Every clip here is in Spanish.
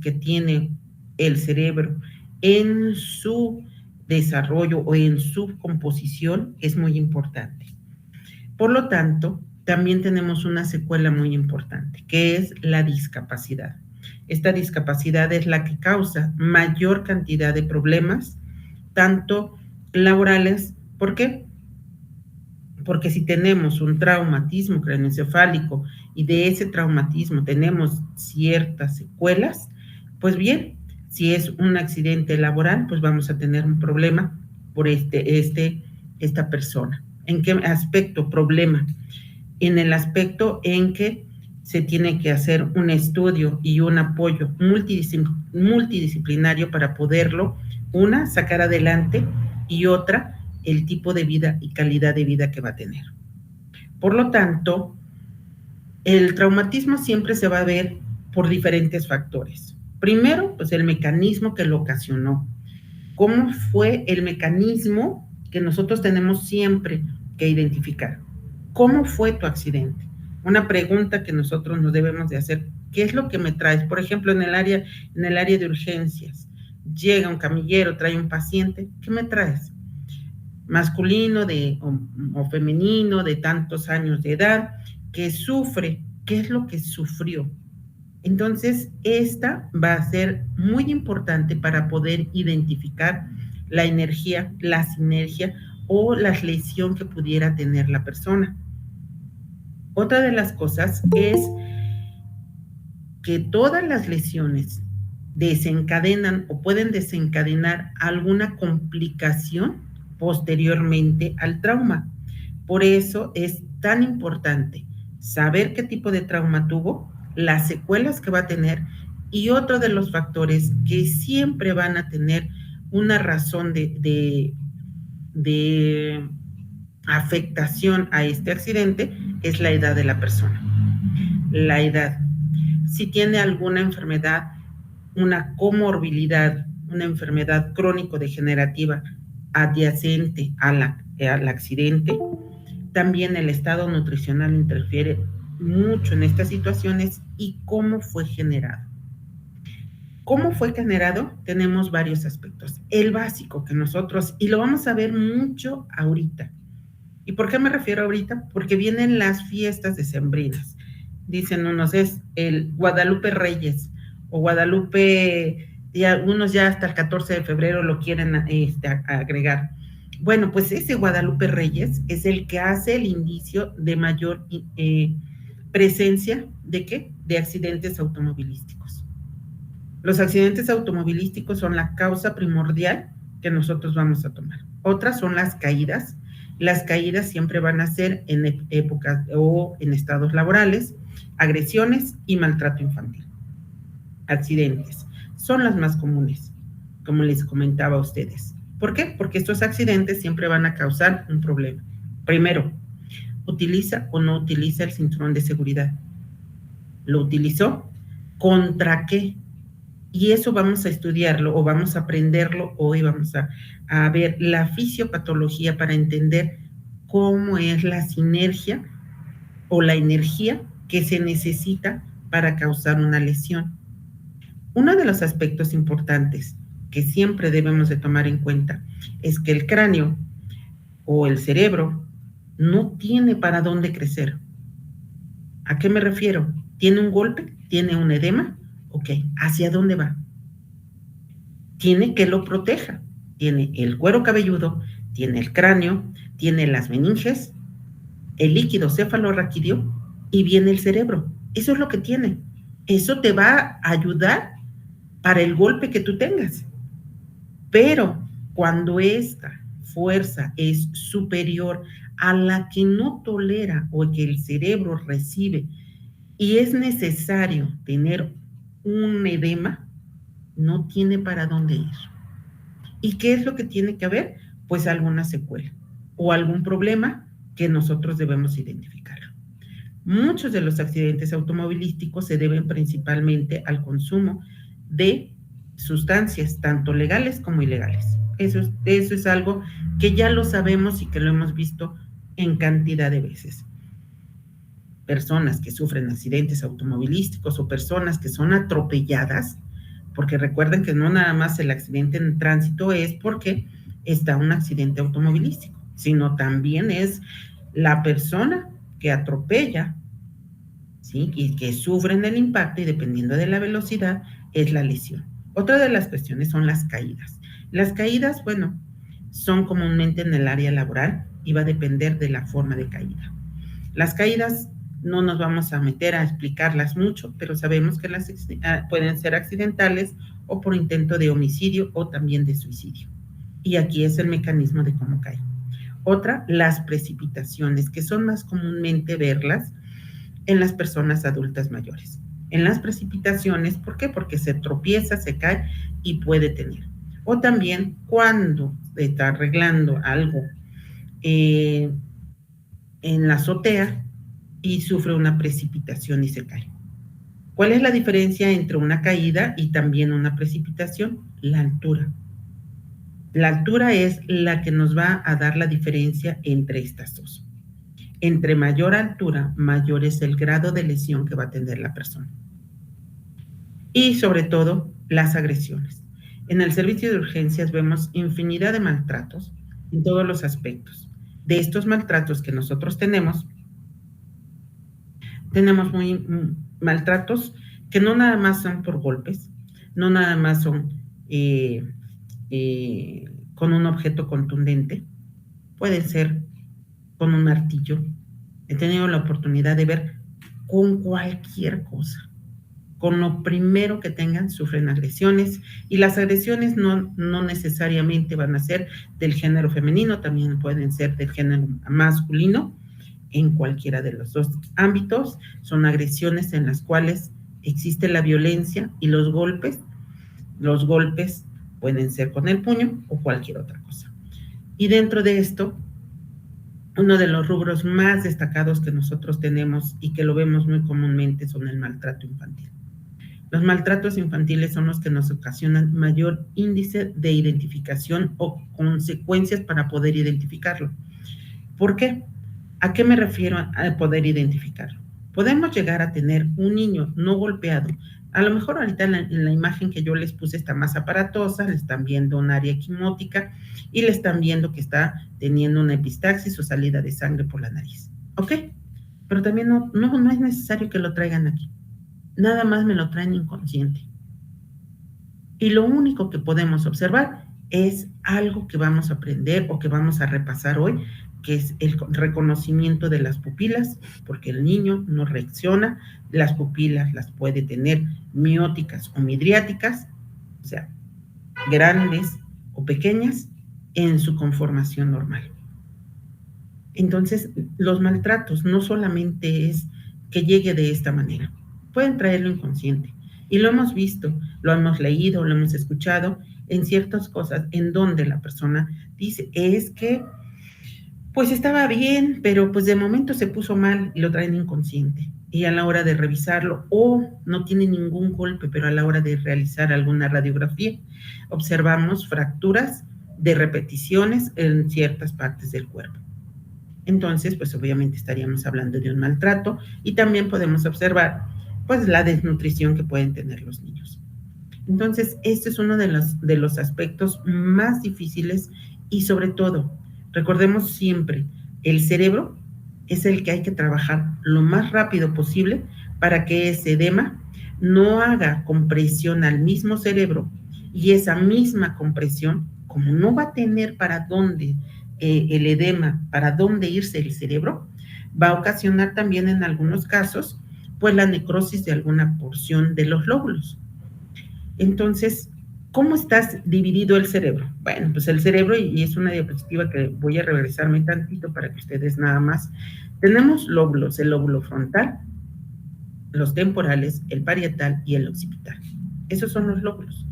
que tiene el cerebro en su desarrollo o en su composición es muy importante. Por lo tanto, también tenemos una secuela muy importante, que es la discapacidad. Esta discapacidad es la que causa mayor cantidad de problemas, tanto laborales. ¿Por qué? Porque si tenemos un traumatismo craneoencefálico y de ese traumatismo tenemos ciertas secuelas, pues bien, si es un accidente laboral, pues vamos a tener un problema por esta persona. ¿En qué aspecto problema? En el aspecto en que se tiene que hacer un estudio y un apoyo multidisciplinario para poderlo, una, sacar adelante y otra, el tipo de vida y calidad de vida que va a tener. Por lo tanto, el traumatismo siempre se va a ver por diferentes factores. Primero, pues el mecanismo que lo ocasionó. ¿Cómo fue el mecanismo que nosotros tenemos siempre que identificar? ¿Cómo fue tu accidente? Una pregunta que nosotros nos debemos de hacer. ¿Qué es lo que me traes? Por ejemplo, en el área de urgencias. Llega un camillero, trae un paciente. ¿Qué me traes? Masculino o femenino de tantos años de edad que sufre. ¿Qué es lo que sufrió? Entonces, esta va a ser muy importante para poder identificar la energía, la sinergia o la lesión que pudiera tener la persona. Otra de las cosas es que todas las lesiones desencadenan o pueden desencadenar alguna complicación posteriormente al trauma. Por eso es tan importante saber qué tipo de trauma tuvo, las secuelas que va a tener y otro de los factores que siempre van a tener una razón de afectación a este accidente es la edad de la persona. La edad. Si tiene alguna enfermedad, una comorbilidad, una enfermedad crónico-degenerativa adyacente al accidente, también el estado nutricional interfiere mucho en estas situaciones y cómo fue generado. ¿Cómo fue generado? Tenemos varios aspectos. El básico que nosotros, y lo vamos a ver mucho ahorita. ¿Y por qué me refiero ahorita? Porque vienen las fiestas decembrinas. Dicen unos, es el Guadalupe Reyes o Guadalupe, y algunos ya hasta el 14 de febrero lo quieren agregar. Bueno, pues ese Guadalupe Reyes es el que hace el indicio de mayor presencia ¿de qué? De accidentes automovilísticos. Los accidentes automovilísticos son la causa primordial que nosotros vamos a tomar. Otras son las caídas. Las caídas siempre van a ser en épocas o en estados laborales, agresiones y maltrato infantil. Accidentes son las más comunes, como les comentaba a ustedes. ¿Por qué? Porque estos accidentes siempre van a causar un problema. Primero, ¿utiliza o no utiliza el cinturón de seguridad? ¿Lo utilizó? ¿Contra qué? Y eso vamos a estudiarlo o vamos a aprenderlo hoy, vamos a ver la fisiopatología para entender cómo es la sinergia o la energía que se necesita para causar una lesión. Uno de los aspectos importantes que siempre debemos de tomar en cuenta es que el cráneo o el cerebro no tiene para dónde crecer. ¿A qué me refiero? ¿Tiene un golpe? ¿Tiene un edema? Ok, ¿hacia dónde va? Tiene que lo proteja. Tiene el cuero cabelludo, tiene el cráneo, tiene las meninges, el líquido cefalorraquídeo y viene el cerebro. Eso es lo que tiene. Eso te va a ayudar para el golpe que tú tengas. Pero cuando esta fuerza es superior a la que no tolera o que el cerebro recibe y es necesario tener un edema, no tiene para dónde ir. ¿Y qué es lo que tiene que haber? Pues alguna secuela o algún problema que nosotros debemos identificar. Muchos de los accidentes automovilísticos se deben principalmente al consumo de sustancias, tanto legales como ilegales. Eso es algo que ya lo sabemos y que lo hemos visto en cantidad de veces. Personas que sufren accidentes automovilísticos o personas que son atropelladas, porque recuerden que no nada más el accidente en tránsito es porque está un accidente automovilístico, sino también es la persona que atropella, ¿sí? Y que sufren el impacto y dependiendo de la velocidad es la lesión. Otra de las cuestiones son las caídas. Las caídas, bueno, son comúnmente en el área laboral y va a depender de la forma de caída. Las caídas no nos vamos a meter a explicarlas mucho, pero sabemos que las pueden ser accidentales o por intento de homicidio o también de suicidio. Y aquí es el mecanismo de cómo cae. Otra, las precipitaciones, que son más comúnmente verlas en las personas adultas mayores. En las precipitaciones, ¿por qué? Porque se tropieza, se cae y puede tener. O también cuando está arreglando algo en la azotea y sufre una precipitación y se cae. ¿Cuál es la diferencia entre una caída y también una precipitación? La altura. La altura es la que nos va a dar la diferencia entre estas dos. Entre mayor altura, mayor es el grado de lesión que va a tener la persona. Y sobre todo, las agresiones. En el servicio de urgencias vemos infinidad de maltratos en todos los aspectos. De estos maltratos que nosotros tenemos maltratos que no nada más son por golpes, no nada más son con un objeto contundente, puede ser con un martillo. He tenido la oportunidad de ver con cualquier cosa. Con lo primero que tengan sufren agresiones y las agresiones no necesariamente van a ser del género femenino, también pueden ser del género masculino. En cualquiera de los dos ámbitos son agresiones en las cuales existe la violencia y los golpes. Los golpes pueden ser con el puño o cualquier otra cosa. Y dentro de esto, uno de los rubros más destacados que nosotros tenemos y que lo vemos muy comúnmente son el maltrato infantil. Los maltratos infantiles son los que nos ocasionan mayor índice de identificación o consecuencias para poder identificarlo. ¿Por qué? ¿A qué me refiero a poder identificarlo? Podemos llegar a tener un niño no golpeado. A lo mejor ahorita en la imagen que yo les puse está más aparatosa, le están viendo un área equimótica y le están viendo que está teniendo una epistaxis o salida de sangre por la nariz. ¿Ok? Pero también no es necesario que lo traigan aquí. Nada más me lo traen inconsciente. Y lo único que podemos observar es algo que vamos a aprender o que vamos a repasar hoy, que es el reconocimiento de las pupilas, porque el niño no reacciona, las pupilas las puede tener mióticas o midriáticas, o sea, grandes o pequeñas, en su conformación normal. Entonces, los maltratos no solamente es que llegue de esta manera, pueden traerlo inconsciente. Y lo hemos visto, lo hemos leído, lo hemos escuchado en ciertas cosas en donde la persona dice, es que pues estaba bien, pero pues de momento se puso mal y lo traen inconsciente. Y a la hora de revisarlo, o no tiene ningún golpe, pero a la hora de realizar alguna radiografía, observamos fracturas de repeticiones en ciertas partes del cuerpo. Entonces, pues obviamente estaríamos hablando de un maltrato y también podemos observar pues la desnutrición que pueden tener los niños. Entonces, este es uno de los aspectos más difíciles y sobre todo, recordemos siempre, el cerebro es el que hay que trabajar lo más rápido posible para que ese edema no haga compresión al mismo cerebro y esa misma compresión, como no va a tener para dónde el edema, para dónde irse el cerebro, va a ocasionar también en algunos casos pues la necrosis de alguna porción de los lóbulos. Entonces, ¿cómo está dividido el cerebro? Bueno, pues el cerebro, y es una diapositiva que voy a regresarme tantito para que ustedes nada más, tenemos lóbulos, el lóbulo frontal, los temporales, el parietal y el occipital. Esos son los lóbulos.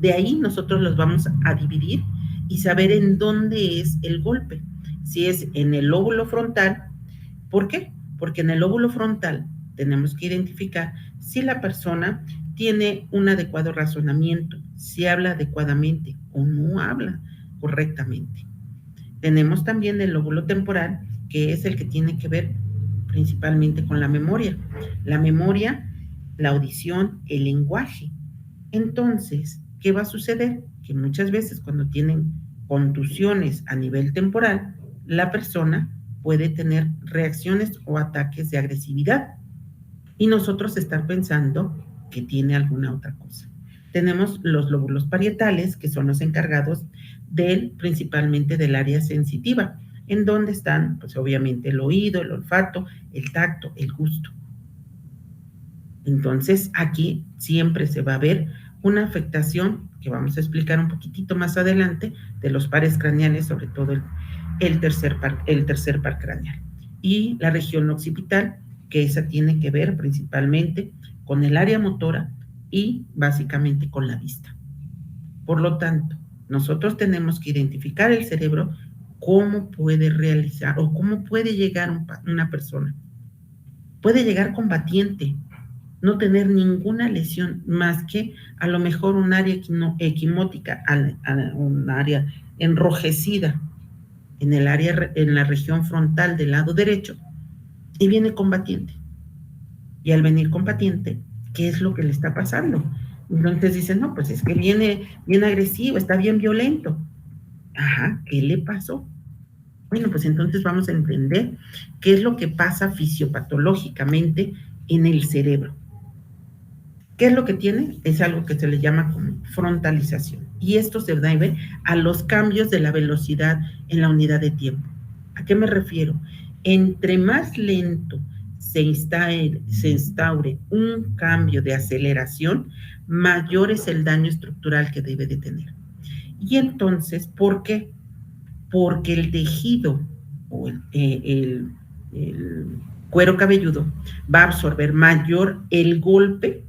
De ahí nosotros los vamos a dividir y saber en dónde es el golpe. Si es en el lóbulo frontal, ¿por qué? Porque en el lóbulo frontal tenemos que identificar si la persona tiene un adecuado razonamiento, si habla adecuadamente o no habla correctamente. Tenemos también el lóbulo temporal, que es el que tiene que ver principalmente con la memoria. La memoria, la audición, el lenguaje. Entonces, ¿qué va a suceder? Que muchas veces cuando tienen contusiones a nivel temporal, la persona puede tener reacciones o ataques de agresividad y nosotros estar pensando que tiene alguna otra cosa. Tenemos los lóbulos parietales, que son los encargados principalmente del área sensitiva, en donde están, pues obviamente, el oído, el olfato, el tacto, el gusto. Entonces, aquí siempre se va a ver una afectación, que vamos a explicar un poquitito más adelante, de los pares craneales, sobre todo el tercer par craneal. Y la región occipital, que esa tiene que ver principalmente con el área motora y básicamente con la vista. Por lo tanto, nosotros tenemos que identificar el cerebro, cómo puede realizar o cómo puede llegar una persona. Puede llegar combatiente, no tener ninguna lesión más que a lo mejor un área equimótica, un área enrojecida en la región frontal del lado derecho, y viene combatiente. Y al venir combatiente, ¿qué es lo que le está pasando? Entonces dicen, no, pues es que viene bien agresivo, está bien violento. Ajá, ¿qué le pasó? Bueno, pues entonces vamos a entender qué es lo que pasa fisiopatológicamente en el cerebro. ¿Qué es lo que tiene? Es algo que se le llama como frontalización. Y esto se debe a los cambios de la velocidad en la unidad de tiempo. ¿A qué me refiero? Entre más lento se instaure un cambio de aceleración, mayor es el daño estructural que debe de tener. Y entonces, ¿por qué? Porque el tejido o el cuero cabelludo va a absorber mayor el golpe,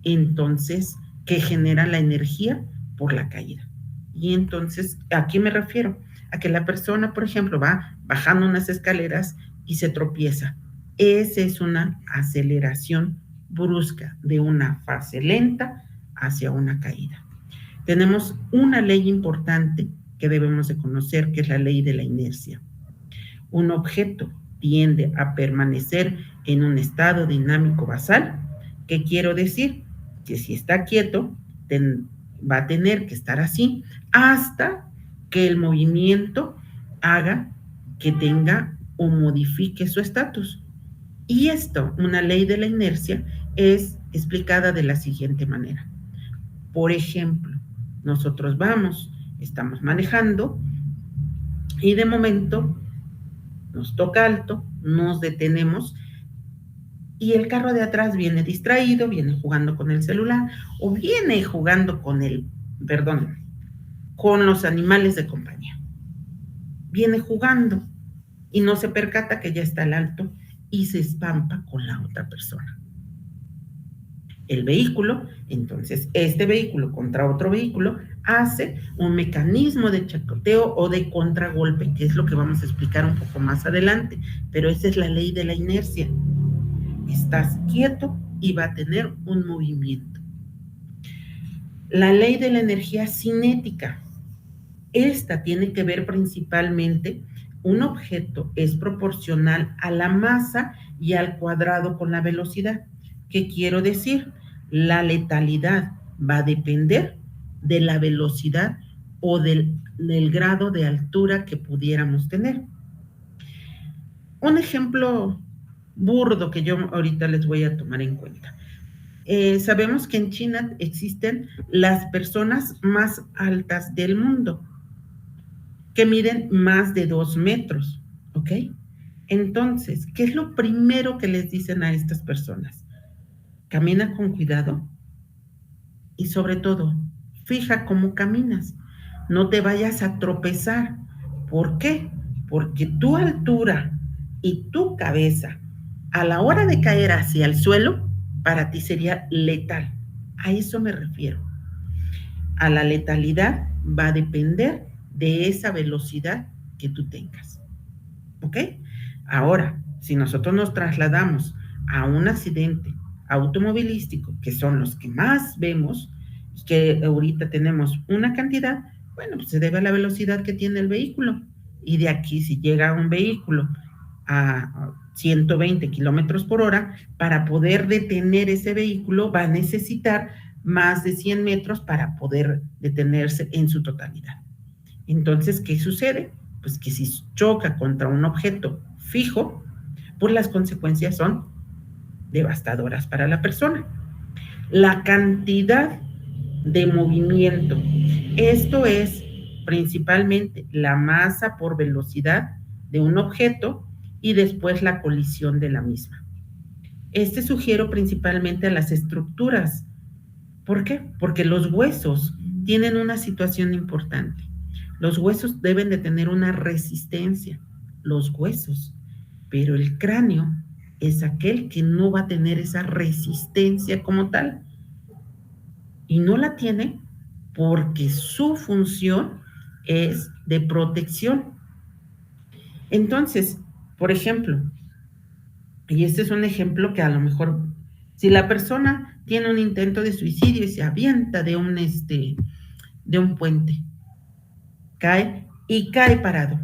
entonces, que genera la energía por la caída. Y entonces, ¿a qué me refiero? A que la persona, por ejemplo, va bajando unas escaleras y se tropieza. Esa es una aceleración brusca de una fase lenta hacia una caída. Tenemos una ley importante que debemos de conocer, que es la ley de la inercia. Un objeto tiende a permanecer en un estado dinámico basal. ¿Qué quiero decir? Que si está quieto, va a tener que estar así hasta que el movimiento haga que tenga o modifique su estatus. Y esto, una ley de la inercia, es explicada de la siguiente manera. Por ejemplo, nosotros estamos manejando y de momento nos toca alto, nos detenemos y el carro de atrás viene distraído, viene jugando con el celular o viene jugando con los animales de compañía. Viene jugando y no se percata que ya está al alto y se espampa con la otra persona. El vehículo, entonces este vehículo contra otro vehículo hace un mecanismo de chacoteo o de contragolpe, que es lo que vamos a explicar un poco más adelante, pero esa es la ley de la inercia. Estás quieto y va a tener un movimiento. La ley de la energía cinética. Esta tiene que ver principalmente, un objeto es proporcional a la masa y al cuadrado con la velocidad. ¿Qué quiero decir? La letalidad va a depender de la velocidad o del grado de altura que pudiéramos tener. Un ejemplo burdo que yo ahorita les voy a tomar en cuenta. Sabemos que en China existen las personas más altas del mundo, que miden más de 2 metros, ¿ok? Entonces, ¿qué es lo primero que les dicen a estas personas? Camina con cuidado y sobre todo, fija cómo caminas. No te vayas a tropezar. ¿Por qué? Porque tu altura y tu cabeza, a la hora de caer hacia el suelo, para ti sería letal. A eso me refiero. A la letalidad va a depender de esa velocidad que tú tengas. ¿Ok? Ahora, si nosotros nos trasladamos a un accidente automovilístico, que son los que más vemos, y que ahorita tenemos una cantidad, bueno, pues se debe a la velocidad que tiene el vehículo. Y de aquí, si llega un vehículo a 120 kilómetros por hora, para poder detener ese vehículo va a necesitar más de 100 metros para poder detenerse en su totalidad. Entonces, ¿qué sucede? Pues que si choca contra un objeto fijo, pues las consecuencias son devastadoras para la persona. La cantidad de movimiento, esto es principalmente la masa por velocidad de un objeto y después la colisión de la misma. Este sugiero principalmente a las estructuras. ¿Por qué? Porque los huesos tienen una situación importante. Los huesos deben de tener una resistencia, los huesos, pero el cráneo es aquel que no va a tener esa resistencia como tal. Y no la tiene porque su función es de protección. Entonces, por ejemplo, y este es un ejemplo que a lo mejor, si la persona tiene un intento de suicidio y se avienta de un puente, cae y cae parado.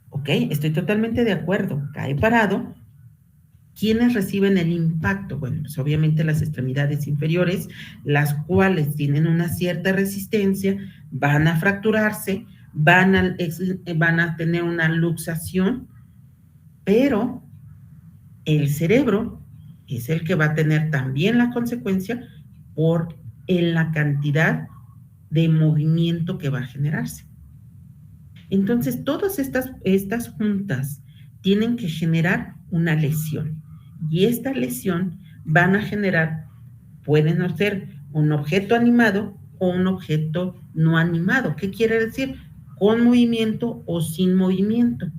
Ok, estoy totalmente de acuerdo, cae parado. ¿Quiénes reciben el impacto? Bueno, pues obviamente las extremidades inferiores, las cuales tienen una cierta resistencia, van a fracturarse, van a tener una luxación, pero el cerebro es el que va a tener también la consecuencia por en la cantidad de movimiento que va a generarse. Entonces, todas estas juntas tienen que generar una lesión y esta lesión van a generar, pueden ser un objeto animado o un objeto no animado. ¿Qué quiere decir? Con movimiento o sin movimiento.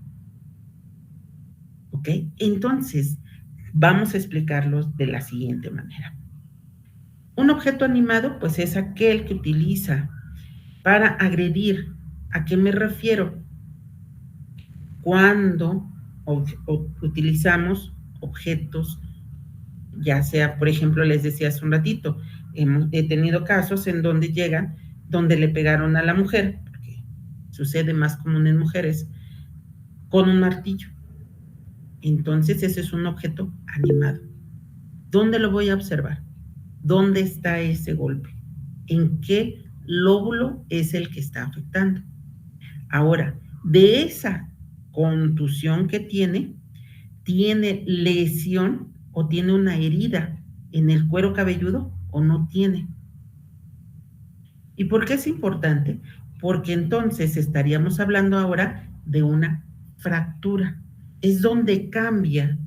¿Ok? Entonces, vamos a explicarlos de la siguiente manera. Un objeto animado, pues es aquel que utiliza para agredir. ¿A qué me refiero? Cuando utilizamos objetos, ya sea, por ejemplo, les decía hace un ratito, he tenido casos en donde llegan, donde le pegaron a la mujer, porque sucede más común en mujeres, con un martillo. Entonces, ese es un objeto animado. ¿Dónde lo voy a observar? ¿Dónde está ese golpe? ¿En qué lóbulo es el que está afectando? Ahora, de esa contusión que tiene lesión o tiene una herida en el cuero cabelludo o no tiene. ¿Y por qué es importante? Porque entonces estaríamos hablando ahora de una fractura. Es donde cambia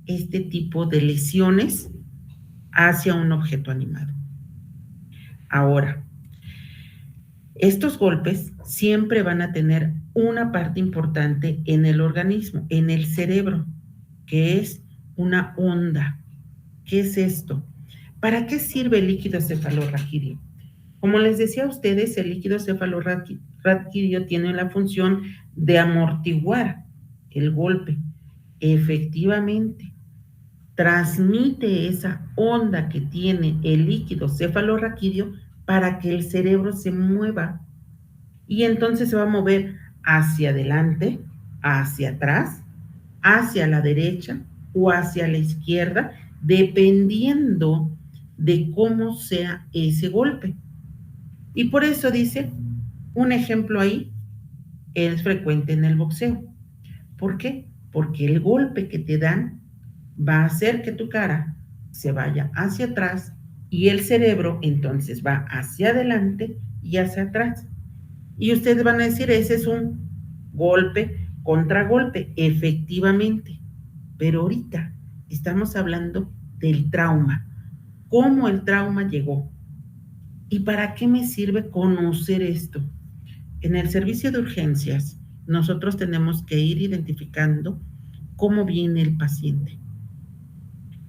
este tipo de lesiones hacia un objeto animado. Ahora, estos golpes siempre van a tener una parte importante en el organismo, en el cerebro, que es una onda. ¿Qué es esto? ¿Para qué sirve el líquido cefalorraquídeo? Como les decía a ustedes, el líquido cefalorraquídeo tiene la función de amortiguar el golpe. Efectivamente, transmite esa onda que tiene el líquido cefalorraquídeo para que el cerebro se mueva y entonces se va a mover hacia adelante, hacia atrás, hacia la derecha o hacia la izquierda, dependiendo de cómo sea ese golpe. Y por eso dice, un ejemplo ahí es frecuente en el boxeo. ¿Por qué? Porque el golpe que te dan va a hacer que tu cara se vaya hacia atrás y el cerebro entonces va hacia adelante y hacia atrás. Y ustedes van a decir, ese es un golpe, contragolpe, efectivamente. Pero ahorita estamos hablando del trauma, cómo el trauma llegó. ¿Y para qué me sirve conocer esto? En el servicio de urgencias, nosotros tenemos que ir identificando cómo viene el paciente.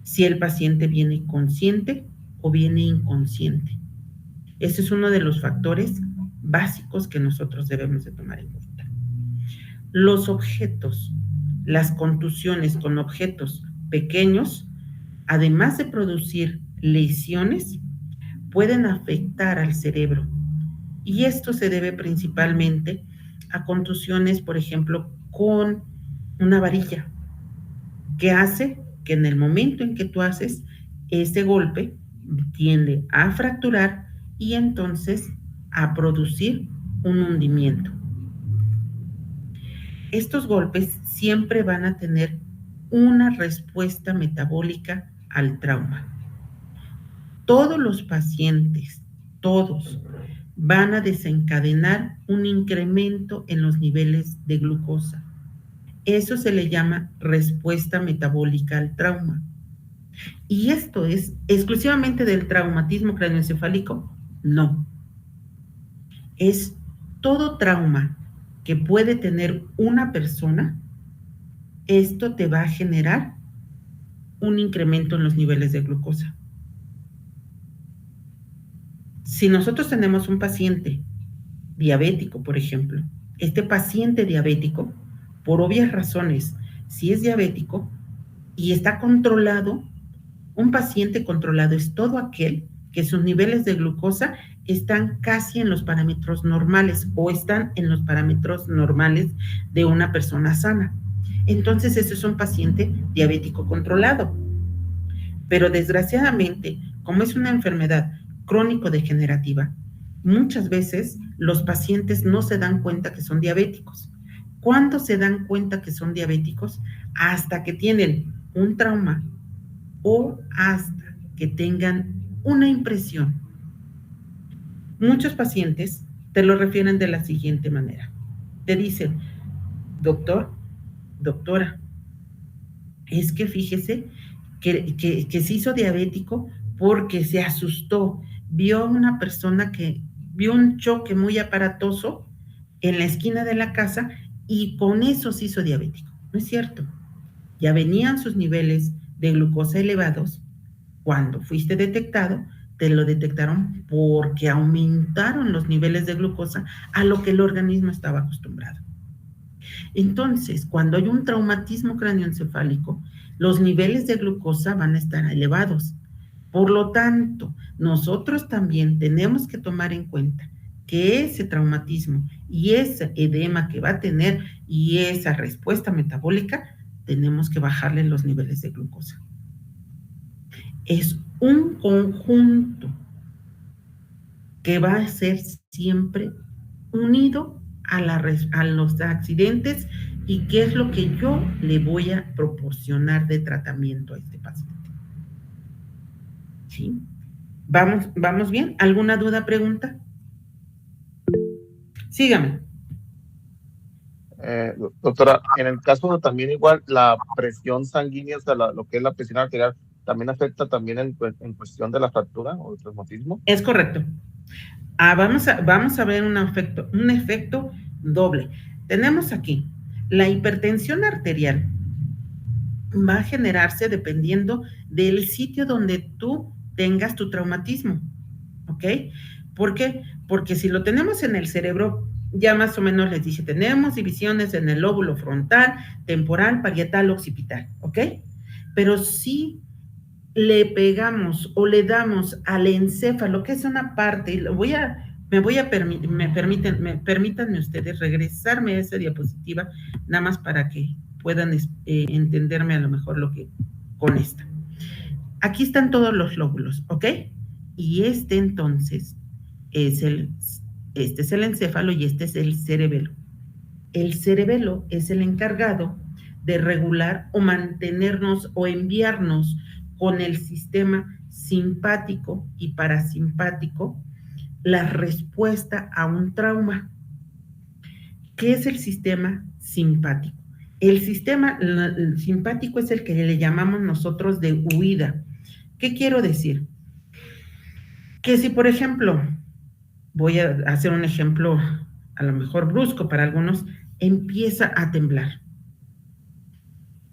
Si el paciente viene consciente o viene inconsciente. Ese es uno de los factores básicos que nosotros debemos de tomar en cuenta. Los objetos, las contusiones con objetos pequeños, además de producir lesiones, pueden afectar al cerebro. Y esto se debe principalmente a contusiones, por ejemplo, con una varilla, que hace que en el momento en que tú haces ese golpe, tiende a fracturar y entonces a producir un hundimiento. Estos golpes siempre van a tener una respuesta metabólica al trauma. Todos los pacientes, todos, van a desencadenar un incremento en los niveles de glucosa. Eso se le llama respuesta metabólica al trauma. ¿Y esto es exclusivamente del traumatismo craneoencefálico? No. Es todo trauma que puede tener una persona, esto te va a generar un incremento en los niveles de glucosa. Si nosotros tenemos un paciente diabético, por ejemplo, este paciente diabético, por obvias razones, si es diabético y está controlado, un paciente controlado es todo aquel que sus niveles de glucosa están casi en los parámetros normales o están en los parámetros normales de una persona sana. Entonces, ese es un paciente diabético controlado. Pero desgraciadamente, como es una enfermedad crónico-degenerativa, muchas veces los pacientes no se dan cuenta que son diabéticos. ¿Cuándo se dan cuenta que son diabéticos? Hasta que tienen un trauma o hasta que tengan una impresión. Muchos pacientes te lo refieren de la siguiente manera. Te dicen, doctor, doctora, es que fíjese que se hizo diabético porque se asustó, vio una persona que vio un choque muy aparatoso en la esquina de la casa y con eso se hizo diabético. No es cierto. Ya venían sus niveles de glucosa elevados. Cuando fuiste detectado, te lo detectaron porque aumentaron los niveles de glucosa a lo que el organismo estaba acostumbrado. Entonces, cuando hay un traumatismo craneoencefálico, los niveles de glucosa van a estar elevados. Por lo tanto, nosotros también tenemos que tomar en cuenta que ese traumatismo y ese edema que va a tener y esa respuesta metabólica, tenemos que bajarle los niveles de glucosa. Es un conjunto que va a ser siempre unido a los accidentes y qué es lo que yo le voy a proporcionar de tratamiento a este paciente. ¿Sí? ¿Vamos bien? ¿Alguna duda, pregunta? Sígame. Doctora, en el caso de también igual la presión sanguínea, o sea, lo que es la presión arterial, ¿también afecta también en cuestión de la fractura o el traumatismo? Es correcto. Vamos a ver un efecto doble. Tenemos aquí la hipertensión arterial. Va a generarse dependiendo del sitio donde tú tengas tu traumatismo, ¿ok? ¿Por qué? Porque si lo tenemos en el cerebro, ya más o menos les dije, tenemos divisiones en el lóbulo frontal, temporal, parietal, occipital, ¿ok? Pero si le pegamos o le damos al encéfalo, que es una parte, permítanme ustedes regresarme a esa diapositiva, nada más para que puedan entenderme a lo mejor lo que con esta. Aquí están todos los lóbulos, ¿ok? Y este entonces este es el encéfalo y este es el cerebelo. El cerebelo es el encargado de regular o mantenernos o enviarnos con el sistema simpático y parasimpático la respuesta a un trauma. ¿Qué es el sistema simpático? El sistema simpático es el que le llamamos nosotros de huida. ¿Qué quiero decir? Que si, por ejemplo, voy a hacer un ejemplo a lo mejor brusco para algunos, empieza a temblar.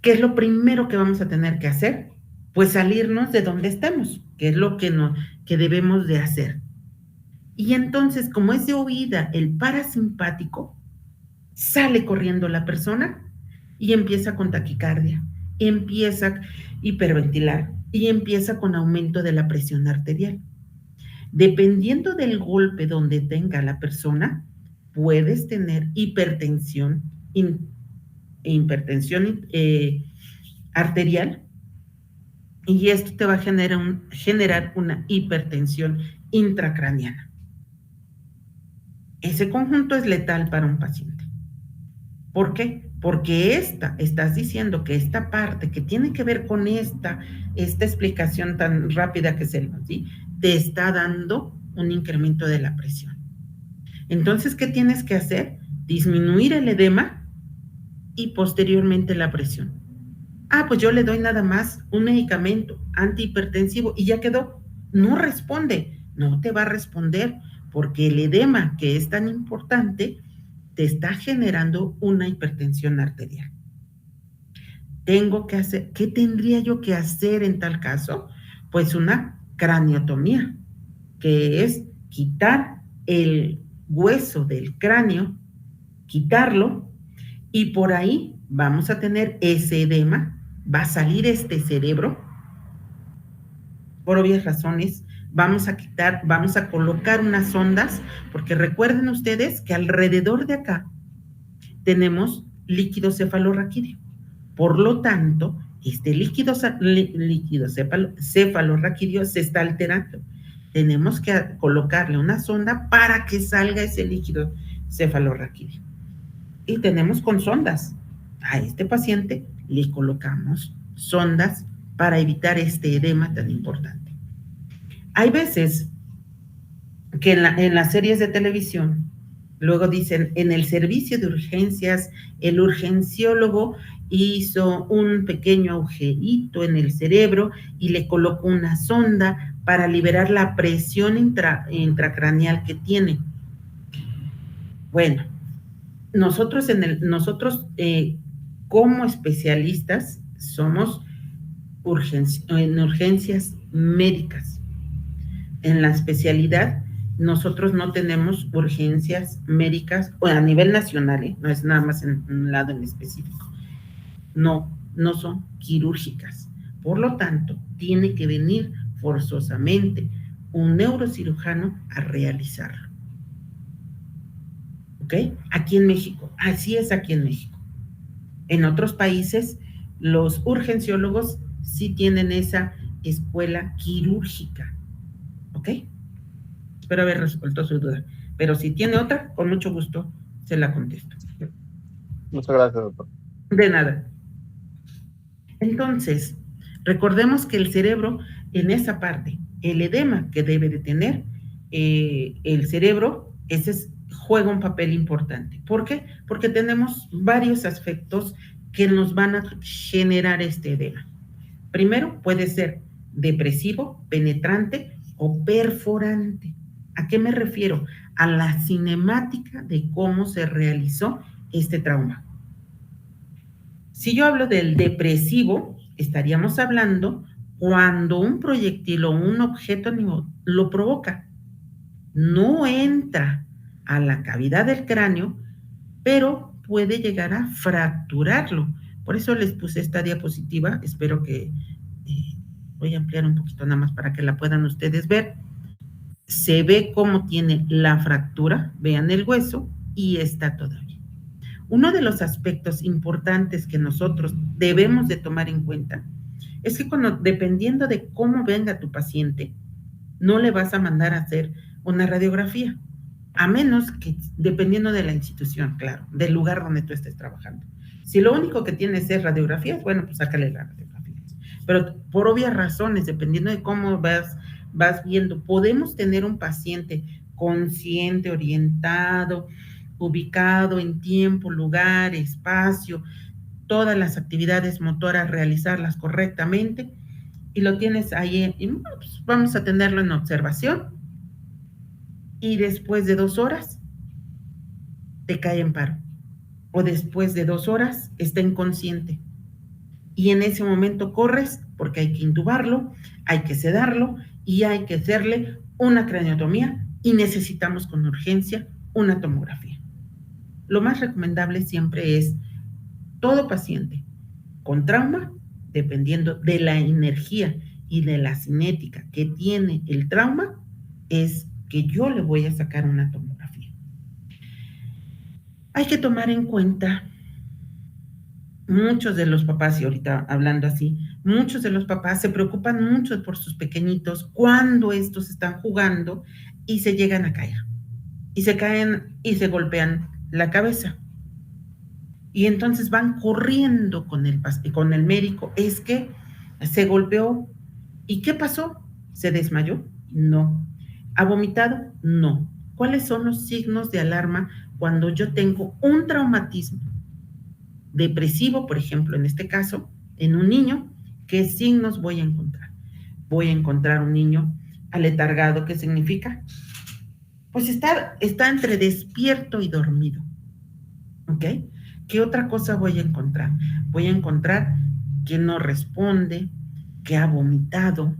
¿Qué es lo primero que vamos a tener que hacer? Pues salirnos de donde estemos, que es lo que debemos de hacer. Y entonces, como es de huida el parasimpático, sale corriendo la persona y empieza con taquicardia, empieza a hiperventilar y empieza con aumento de la presión arterial. Dependiendo del golpe donde tenga la persona, puedes tener hipertensión arterial, y esto te va a generar una hipertensión intracraneana. Ese conjunto es letal para un paciente. ¿Por qué? Porque estás diciendo que esta parte que tiene que ver con esta explicación tan rápida que se lo di, te está dando un incremento de la presión. Entonces, ¿qué tienes que hacer? Disminuir el edema y posteriormente la presión. Pues yo le doy nada más un medicamento antihipertensivo y ya quedó. No responde, no te va a responder porque el edema, que es tan importante, te está generando una hipertensión arterial. ¿Qué tendría yo que hacer en tal caso? Pues una craniotomía, que es quitar el hueso del cráneo, quitarlo, y por ahí vamos a tener ese edema, va a salir este cerebro, por obvias razones, vamos a colocar unas ondas, porque recuerden ustedes que alrededor de acá tenemos líquido cefalorraquídeo. Por lo tanto, este líquido cefalorraquídeo se está alterando. Tenemos que colocarle una sonda para que salga ese líquido cefalorraquídeo. Y tenemos con sondas. A este paciente le colocamos sondas para evitar este edema tan importante. Hay veces que en las series de televisión luego dicen, en el servicio de urgencias, el urgenciólogo hizo un pequeño agujerito en el cerebro y le colocó una sonda para liberar la presión intracraneal que tiene. Bueno, nosotros como especialistas somos en urgencias médicas. En la especialidad, nosotros no tenemos urgencias médicas a nivel nacional, no es nada más en un lado en específico. No son quirúrgicas. Por lo tanto, tiene que venir forzosamente un neurocirujano a realizarlo. ¿Ok? Aquí en México, así es aquí en México. En otros países, los urgenciólogos sí tienen esa escuela quirúrgica. ¿Ok? Espero haber resuelto su duda. Pero si tiene otra, con mucho gusto se la contesto. Muchas gracias, doctor. De nada. Entonces, recordemos que el cerebro, en esa parte, el edema que debe de tener el cerebro, juega un papel importante. ¿Por qué? Porque tenemos varios aspectos que nos van a generar este edema. Primero, puede ser depresivo, penetrante o perforante. ¿A qué me refiero? A la cinemática de cómo se realizó este trauma. Si yo hablo del depresivo, estaríamos hablando cuando un proyectil o un objeto lo provoca. No entra a la cavidad del cráneo, pero puede llegar a fracturarlo. Por eso les puse esta diapositiva. Espero que voy a ampliar un poquito nada más para que la puedan ustedes ver. Se ve cómo tiene la fractura, vean el hueso y está todo bien. Uno de los aspectos importantes que nosotros debemos de tomar en cuenta es que dependiendo de cómo venga tu paciente, no le vas a mandar a hacer una radiografía, a menos que, dependiendo de la institución, claro, del lugar donde tú estés trabajando. Si lo único que tienes es radiografías, bueno, pues sácale la radiografía. Pero por obvias razones, dependiendo de cómo vas viendo, podemos tener un paciente consciente, orientado, ubicado en tiempo, lugar, espacio, todas las actividades motoras, realizarlas correctamente, y lo tienes ahí, y pues vamos a tenerlo en observación, y después de 2 horas te cae en paro, o después de 2 horas está inconsciente, y en ese momento corres porque hay que intubarlo, hay que sedarlo y hay que hacerle una craniotomía y necesitamos con urgencia una tomografía. Lo más recomendable siempre es todo paciente con trauma, dependiendo de la energía y de la cinética que tiene el trauma, es que yo le voy a sacar una tomografía. Hay que tomar en cuenta muchos de los papás, y ahorita hablando así, muchos de los papás se preocupan mucho por sus pequeñitos cuando estos están jugando y se llegan a caer. Y se caen y se golpean la cabeza. Y entonces van corriendo con el médico. Es que se golpeó. ¿Y qué pasó? ¿Se desmayó? No. ¿Ha vomitado? No. ¿Cuáles son los signos de alarma cuando yo tengo un traumatismo depresivo, por ejemplo, en este caso, en un niño? ¿Qué signos voy a encontrar? Voy a encontrar un niño aletargado. ¿Qué significa? Pues está entre despierto y dormido. ¿Ok? ¿Qué otra cosa voy a encontrar? Voy a encontrar que no responde, que ha vomitado,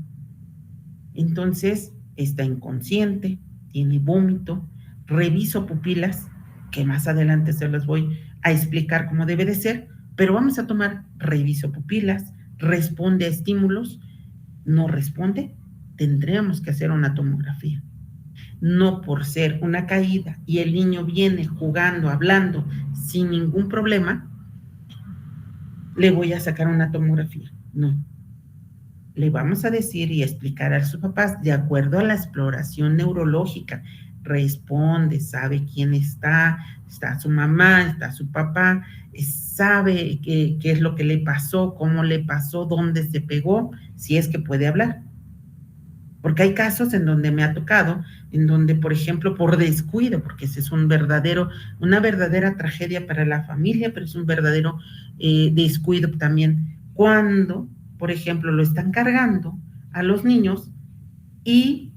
entonces está inconsciente, tiene vómito, reviso pupilas, que más adelante se las voy a explicar cómo debe de ser, pero vamos a tomar reviso pupilas, responde a estímulos, no responde, tendríamos que hacer una tomografía. No por ser una caída y el niño viene jugando, hablando sin ningún problema, le voy a sacar una tomografía. No. Le vamos a decir y explicar a sus papás de acuerdo a la exploración neurológica. Responde, sabe quién está su mamá, está su papá, sabe qué es lo que le pasó, cómo le pasó, dónde se pegó, si es que puede hablar. Porque hay casos en donde me ha tocado, en donde, por ejemplo, por descuido, porque ese es una verdadera tragedia para la familia, pero es un verdadero descuido también, cuando, por ejemplo, lo están cargando a los niños y,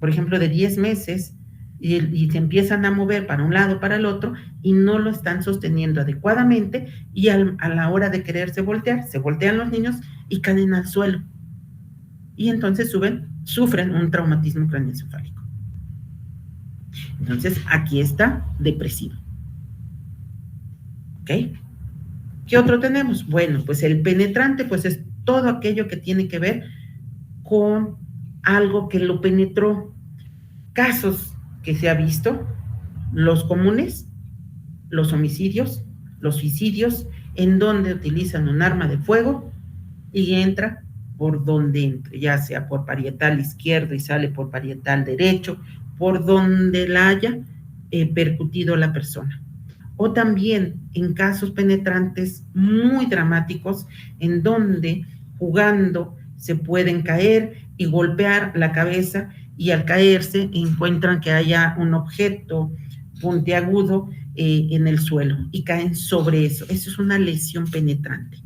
por ejemplo, de 10 meses, y se empiezan a mover para un lado, para el otro, y no lo están sosteniendo adecuadamente, y a la hora de quererse voltear, se voltean los niños y caen al suelo. Y entonces sufren un traumatismo craneoencefálico. Entonces, aquí está depresivo. ¿Ok? ¿Qué otro tenemos? Bueno, pues el penetrante, pues es todo aquello que tiene que ver con algo que lo penetró. Casos que se ha visto, los comunes, los homicidios, los suicidios, en donde utilizan un arma de fuego y entra por donde entre, ya sea por parietal izquierdo y sale por parietal derecho, por donde la haya percutido la persona. O también en casos penetrantes muy dramáticos, en donde jugando se pueden caer y golpear la cabeza, y al caerse encuentran que haya un objeto puntiagudo en el suelo y caen sobre eso. Eso es una lesión penetrante.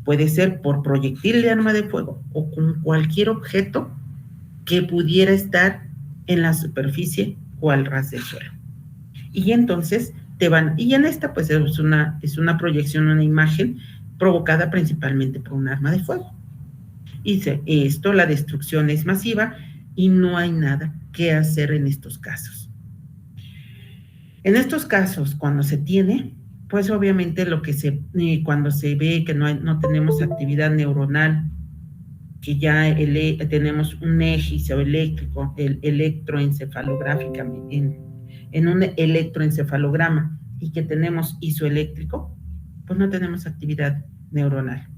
Puede ser por proyectil de arma de fuego o con cualquier objeto que pudiera estar en la superficie o al ras del suelo. Y entonces y en esta pues es una proyección, una imagen provocada principalmente por un arma de fuego. Y la destrucción es masiva y no hay nada que hacer en estos casos. En estos casos, cuando se tiene, pues obviamente cuando se ve que no tenemos actividad neuronal, que ya tenemos un eje eléctrico, el electroencefalográfica, en un electroencefalograma, y que tenemos isoeléctrico, pues no tenemos actividad neuronal.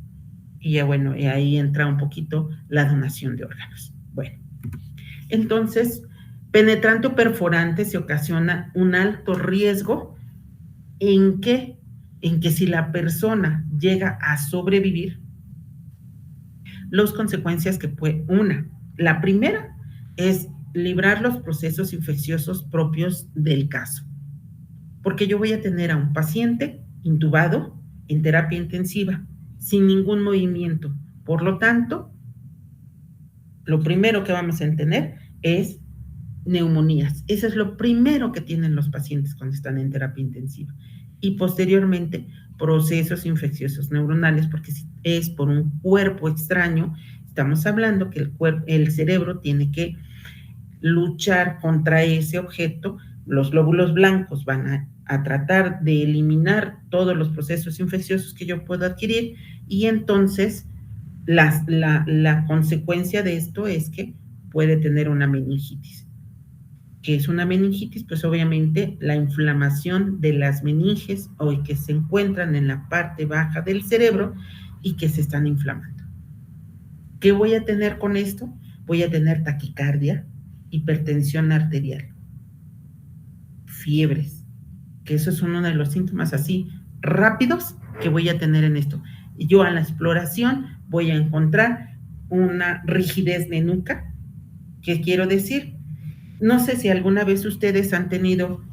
Y ya bueno, y ahí entra un poquito la donación de órganos. Bueno, entonces, penetrante o perforante se ocasiona un alto riesgo en que si la persona llega a sobrevivir, las consecuencias que la primera es librar los procesos infecciosos propios del caso, porque yo voy a tener a un paciente intubado en terapia intensiva sin ningún movimiento. Por lo tanto, lo primero que vamos a tener es neumonías. Eso es lo primero que tienen los pacientes cuando están en terapia intensiva. Y posteriormente, procesos infecciosos neuronales, porque si es por un cuerpo extraño, estamos hablando que el cerebro tiene que luchar contra ese objeto. Los glóbulos blancos van a tratar de eliminar todos los procesos infecciosos que yo puedo adquirir, y entonces la consecuencia de esto es que puede tener una meningitis. ¿Qué es una meningitis? Pues obviamente la inflamación de las meninges o que se encuentran en la parte baja del cerebro y que se están inflamando. ¿Qué voy a tener con esto? Voy a tener taquicardia, hipertensión arterial, fiebres, que eso es uno de los síntomas así rápidos que voy a tener en esto. Y yo a la exploración voy a encontrar una rigidez de nuca. ¿Qué quiero decir? No sé si alguna vez ustedes han tenido,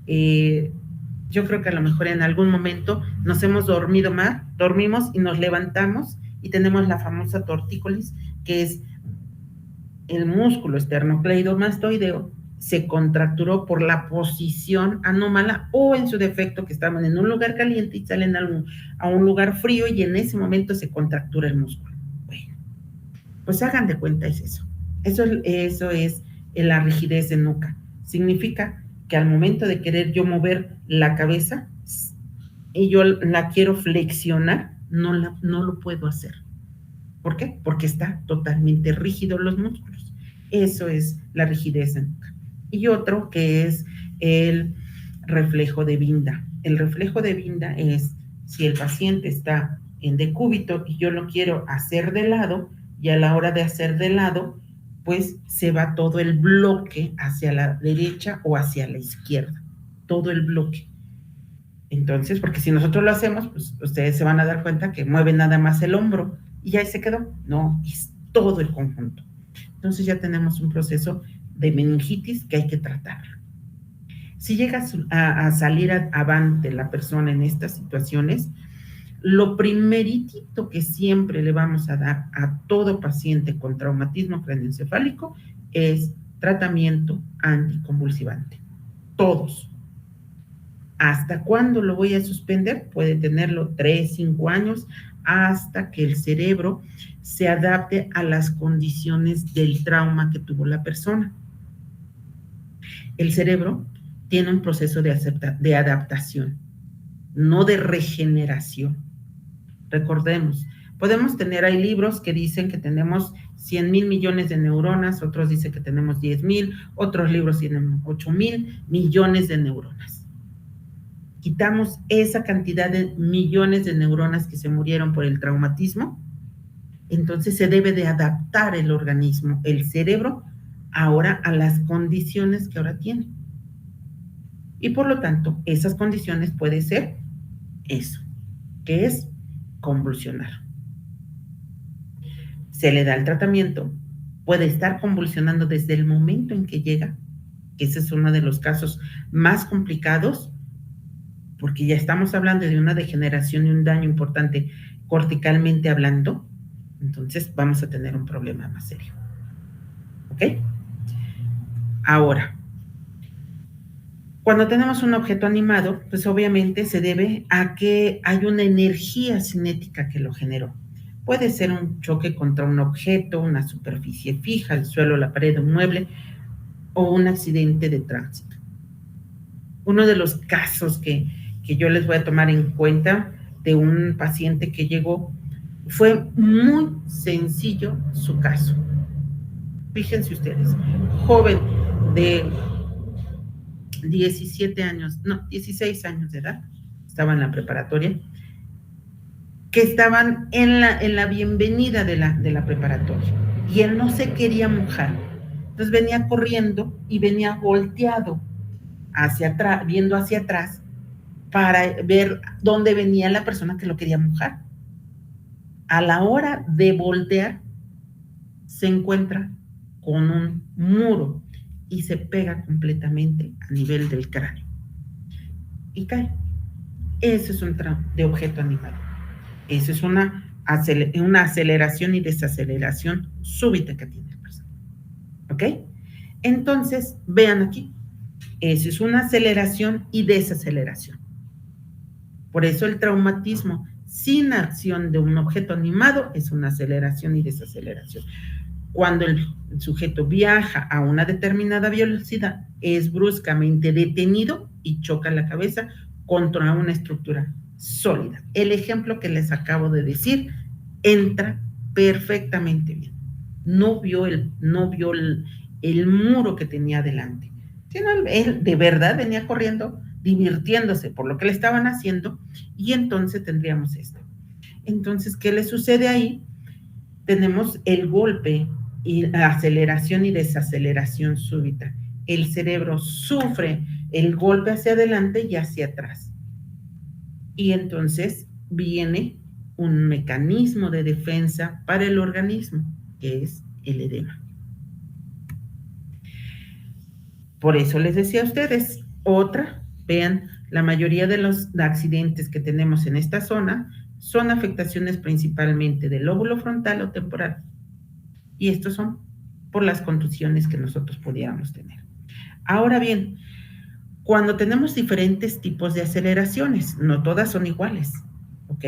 yo creo que a lo mejor en algún momento nos hemos dormido mal, dormimos y nos levantamos y tenemos la famosa tortícolis, que es el músculo esternocleidomastoideo se contracturó por la posición anómala o en su defecto que estaban en un lugar caliente y salen a un lugar frío y en ese momento se contractura el músculo. Bueno, pues hagan de cuenta es eso. Eso es la rigidez de nuca. Significa que al momento de querer yo mover la cabeza y yo la quiero flexionar, no lo puedo hacer. ¿Por qué? Porque está totalmente rígido los músculos. Eso es la rigidez de nuca. Y otro que es el reflejo de Binda. El reflejo de Binda es si el paciente está en decúbito y yo lo quiero hacer de lado, y a la hora de hacer de lado, pues se va todo el bloque hacia la derecha o hacia la izquierda. Todo el bloque. Entonces, porque si nosotros lo hacemos, pues ustedes se van a dar cuenta que mueven nada más el hombro y ya se quedó. No, es todo el conjunto. Entonces ya tenemos un proceso de meningitis que hay que tratar. Si llega a salir avante la persona en estas situaciones, lo primeritito que siempre le vamos a dar a todo paciente con traumatismo craneoencefálico es tratamiento anticonvulsivante. Todos. ¿Hasta cuándo lo voy a suspender? Puede tenerlo 3, 5 años, hasta que el cerebro se adapte a las condiciones del trauma que tuvo la persona. El cerebro tiene un proceso de adaptación, no de regeneración. Recordemos, podemos tener, hay libros que dicen que tenemos 100,000 millones de neuronas, otros dicen que tenemos 10,000, otros libros tienen 8,000 millones de neuronas. Quitamos esa cantidad de millones de neuronas que se murieron por el traumatismo, entonces se debe de adaptar el organismo, el cerebro, ahora a las condiciones que ahora tiene. Y por lo tanto, esas condiciones puede ser eso, que es convulsionar. Se le da el tratamiento, puede estar convulsionando desde el momento en que llega, que ese es uno de los casos más complicados, porque ya estamos hablando de una degeneración y un daño importante corticalmente hablando, entonces vamos a tener un problema más serio. ¿Ok? Ahora, cuando tenemos un objeto animado, pues obviamente se debe a que hay una energía cinética que lo generó. Puede ser un choque contra un objeto, una superficie fija, el suelo, la pared, un mueble, o un accidente de tránsito. Uno de los casos que yo les voy a tomar en cuenta de un paciente que llegó, fue muy sencillo su caso. Fíjense ustedes, joven de 16 años de edad, estaba en la preparatoria, que estaban en la bienvenida de la preparatoria, y él no se quería mojar, entonces venía corriendo y venía volteado hacia atrás, viendo hacia atrás, para ver dónde venía la persona que lo quería mojar. A la hora de voltear, se encuentra con un muro y se pega completamente a nivel del cráneo y cae. Eso es un trauma de objeto animado. Eso es una aceleración y desaceleración súbita que tiene la persona. ¿Ok? Entonces, vean aquí, eso es una aceleración y desaceleración. Por eso el traumatismo sin acción de un objeto animado es una aceleración y desaceleración. Cuando el sujeto viaja a una determinada velocidad, es bruscamente detenido y choca la cabeza contra una estructura sólida. El ejemplo que les acabo de decir entra perfectamente bien. No vio el muro que tenía delante. sino él de verdad venía corriendo, divirtiéndose por lo que le estaban haciendo, y entonces tendríamos esto. Entonces, ¿qué le sucede ahí? Tenemos el golpe y la aceleración y desaceleración súbita. El cerebro sufre el golpe hacia adelante y hacia atrás. Y entonces viene un mecanismo de defensa para el organismo, que es el edema. Por eso les decía a ustedes, vean, la mayoría de los accidentes que tenemos en esta zona son afectaciones principalmente del lóbulo frontal o temporal. Y estos son por las contusiones que nosotros pudiéramos tener. Ahora bien, cuando tenemos diferentes tipos de aceleraciones, no todas son iguales, ¿ok?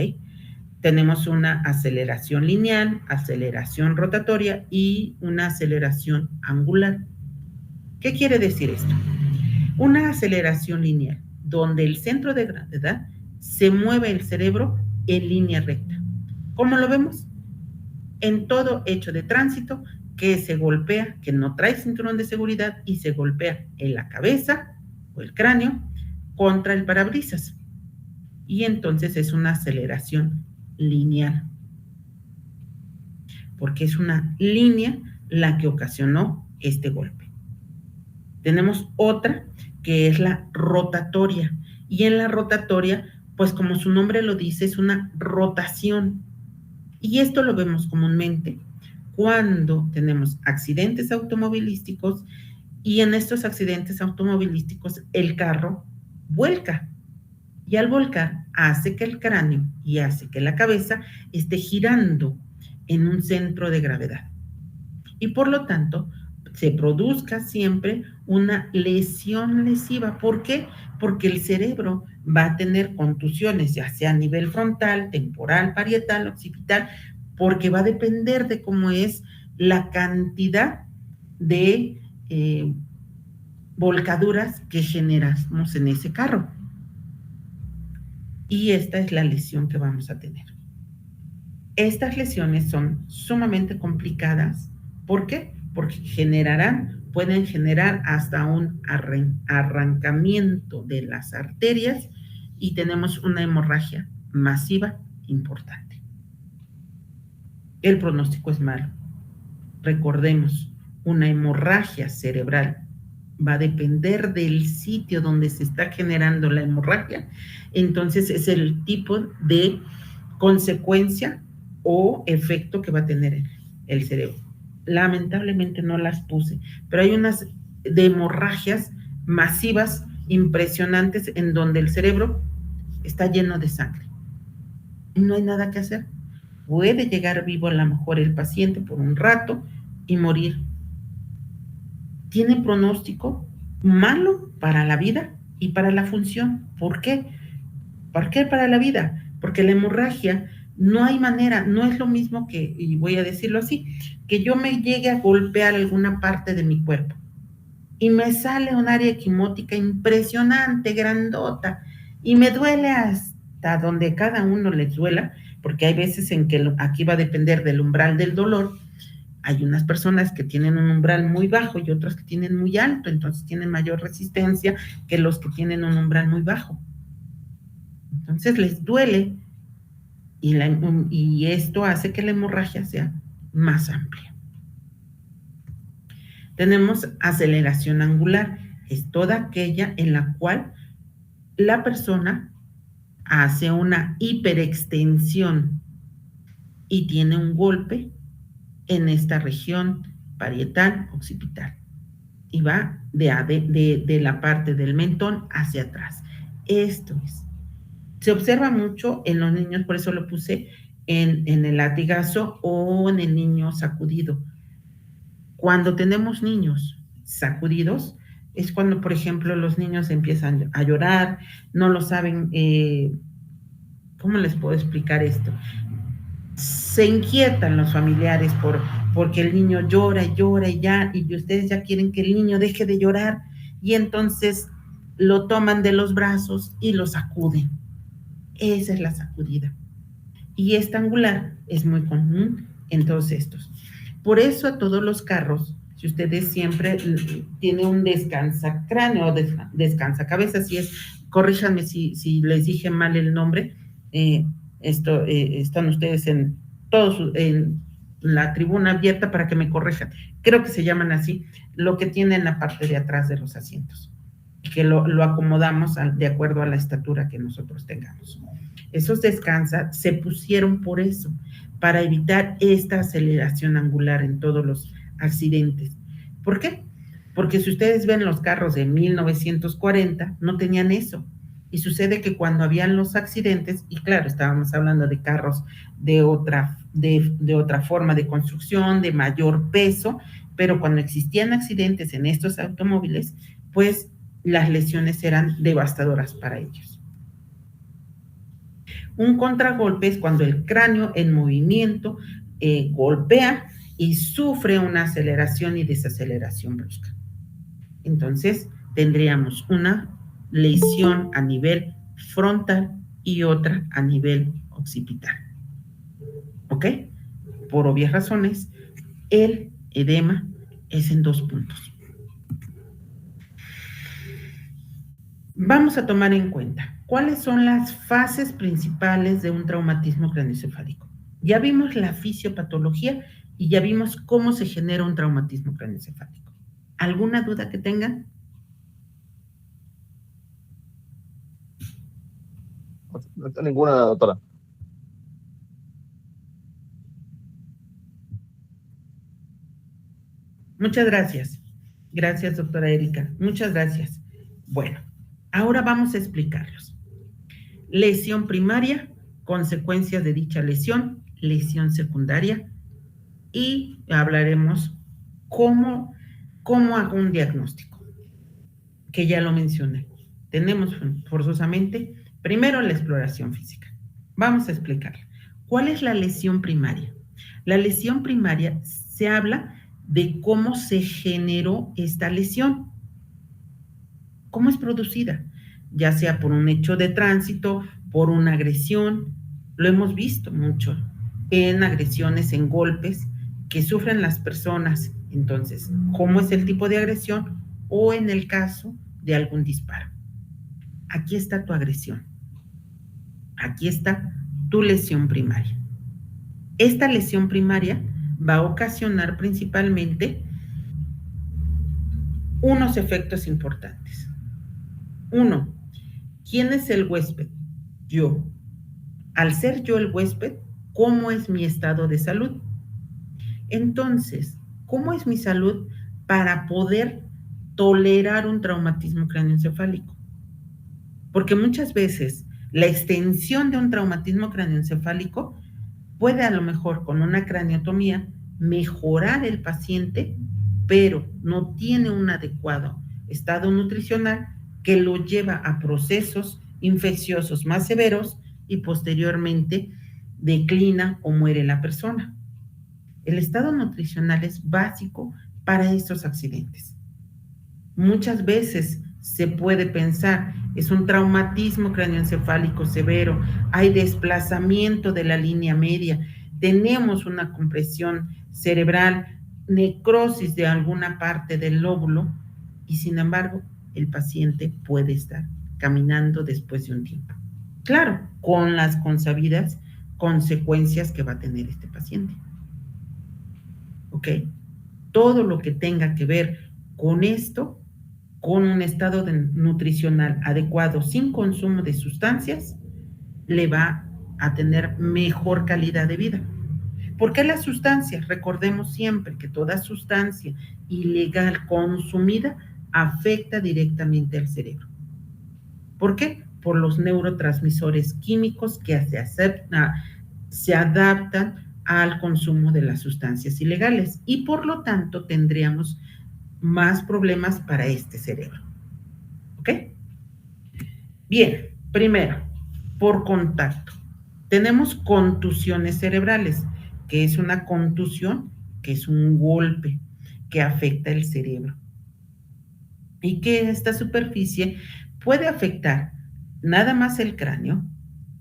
Tenemos una aceleración lineal, aceleración rotatoria y una aceleración angular. ¿Qué quiere decir esto? Una aceleración lineal, donde el centro de gravedad se mueve el cerebro en línea recta. ¿Cómo lo vemos? En todo hecho de tránsito que se golpea, que no trae cinturón de seguridad y se golpea en la cabeza o el cráneo contra el parabrisas. Y entonces es una aceleración lineal, porque es una línea la que ocasionó este golpe. Tenemos otra que es la rotatoria, y en la rotatoria, pues como su nombre lo dice, es una rotación. Y esto lo vemos comúnmente cuando tenemos accidentes automovilísticos, y en estos accidentes automovilísticos el carro vuelca, y al volcar hace que el cráneo y hace que la cabeza esté girando en un centro de gravedad, y por lo tanto se produzca siempre una lesión lesiva. ¿Por qué? Porque el cerebro va a tener contusiones, ya sea a nivel frontal, temporal, parietal, occipital, porque va a depender de cómo es la cantidad de volcaduras que generamos en ese carro. Y esta es la lesión que vamos a tener. Estas lesiones son sumamente complicadas. ¿Por qué? Porque pueden generar hasta un arrancamiento de las arterias, y tenemos una hemorragia masiva importante. El pronóstico es malo. Recordemos, una hemorragia cerebral va a depender del sitio donde se está generando la hemorragia. Entonces es el tipo de consecuencia o efecto que va a tener el cerebro. Lamentablemente no las puse, pero hay unas de hemorragias masivas impresionantes en donde el cerebro está lleno de sangre y no hay nada que hacer. Puede llegar vivo a lo mejor el paciente por un rato y morir. Tiene pronóstico malo para la vida y para la función. ¿Por qué? ¿Por qué para la vida? Porque la hemorragia no hay manera, no es lo mismo que, y voy a decirlo así, que yo me llegue a golpear alguna parte de mi cuerpo y me sale un área equimótica impresionante, grandota, y me duele hasta donde cada uno les duela, porque hay veces en que aquí va a depender del umbral del dolor. Hay unas personas que tienen un umbral muy bajo y otras que tienen muy alto, entonces tienen mayor resistencia que los que tienen un umbral muy bajo. Entonces les duele, y esto hace que la hemorragia sea más amplia. Tenemos aceleración angular, es toda aquella en la cual la persona hace una hiperextensión y tiene un golpe en esta región parietal occipital y va de la parte del mentón hacia atrás. Esto se observa mucho en los niños, por eso lo puse en el latigazo o en el niño sacudido. Cuando tenemos niños sacudidos, es cuando, por ejemplo, los niños empiezan a llorar, no lo saben, ¿cómo les puedo explicar esto? Se inquietan los familiares porque el niño llora y llora y ustedes ya quieren que el niño deje de llorar, y entonces lo toman de los brazos y lo sacuden. Esa es la sacudida. Y esta angular es muy común en todos estos. Por eso a todos los carros, Si ustedes siempre tiene un descansacráneo o descansacabeza, si es, corríjanme si les dije mal el nombre, están ustedes en todos en la tribuna abierta para que me corrijan. Creo que se llaman así, lo que tiene en la parte de atrás de los asientos, que lo acomodamos de acuerdo a la estatura que nosotros tengamos. Esos descansa se pusieron por eso, para evitar esta aceleración angular en todos los accidentes. ¿Por qué? Porque si ustedes ven los carros de 1940, no tenían eso. Y sucede que cuando habían los accidentes, y claro, estábamos hablando de carros de otra forma de construcción, de mayor peso, pero cuando existían accidentes en estos automóviles, pues las lesiones eran devastadoras para ellos. Un contragolpe es cuando el cráneo en movimiento golpea y sufre una aceleración y desaceleración brusca. Entonces, tendríamos una lesión a nivel frontal y otra a nivel occipital. ¿Ok? Por obvias razones, el edema es en 2 puntos. Vamos a tomar en cuenta cuáles son las fases principales de un traumatismo craneoencefálico. Ya vimos la fisiopatología y ya vimos cómo se genera un traumatismo craneoencefálico. ¿Alguna duda que tengan? No tengo ninguna, doctora. Muchas gracias. Gracias, doctora Erika. Muchas gracias. Bueno, ahora vamos a explicarlos. Lesión primaria, consecuencias de dicha lesión, lesión secundaria, y hablaremos cómo hago un diagnóstico, que ya lo mencioné. Tenemos forzosamente, primero, la exploración física. Vamos a explicar. ¿Cuál es la lesión primaria? La lesión primaria se habla de cómo se generó esta lesión, cómo es producida, ya sea por un hecho de tránsito, por una agresión. Lo hemos visto mucho en agresiones, en golpes que sufren las personas. Entonces, ¿cómo es el tipo de agresión? O en el caso de algún disparo. Aquí está tu agresión. Aquí está tu lesión primaria. Esta lesión primaria va a ocasionar principalmente unos efectos importantes. 1. ¿Quién es el huésped? Yo. Al ser yo el huésped, ¿cómo es mi estado de salud? Entonces, ¿cómo es mi salud para poder tolerar un traumatismo craneoencefálico? Porque muchas veces la extensión de un traumatismo craneoencefálico puede a lo mejor con una craniotomía mejorar el paciente, pero no tiene un adecuado estado nutricional que lo lleva a procesos infecciosos más severos y posteriormente declina o muere la persona. El estado nutricional es básico para estos accidentes. Muchas veces se puede pensar, es un traumatismo craneoencefálico severo, hay desplazamiento de la línea media, tenemos una compresión cerebral, necrosis de alguna parte del lóbulo, y sin embargo, el paciente puede estar caminando después de un tiempo. Claro, con las consabidas consecuencias que va a tener este paciente. ¿Ok? Todo lo que tenga que ver con esto, con un estado nutricional adecuado sin consumo de sustancias, le va a tener mejor calidad de vida. ¿Por qué las sustancias? Recordemos siempre que toda sustancia ilegal consumida afecta directamente al cerebro. ¿Por qué? Por los neurotransmisores químicos que se adaptan al consumo de las sustancias ilegales y por lo tanto tendríamos más problemas para este cerebro. ¿Ok? Bien, primero, por contacto. Tenemos contusiones cerebrales, que es una contusión, que es un golpe que afecta el cerebro. Y que esta superficie puede afectar nada más el cráneo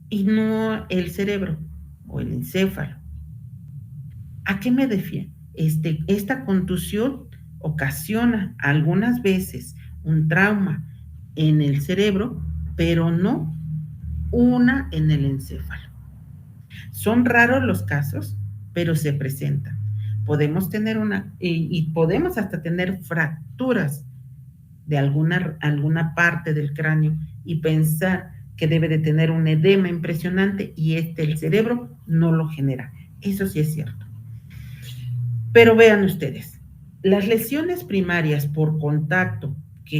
y no el cerebro o el encéfalo. ¿A qué me refiero? Esta contusión ocasiona algunas veces un trauma en el cerebro, pero no una en el encéfalo. Son raros los casos, pero se presentan. Podemos tener y podemos hasta tener fracturas de alguna parte del cráneo y pensar que debe de tener un edema impresionante y el cerebro no lo genera. Eso sí es cierto. Pero vean ustedes, las lesiones primarias por contacto que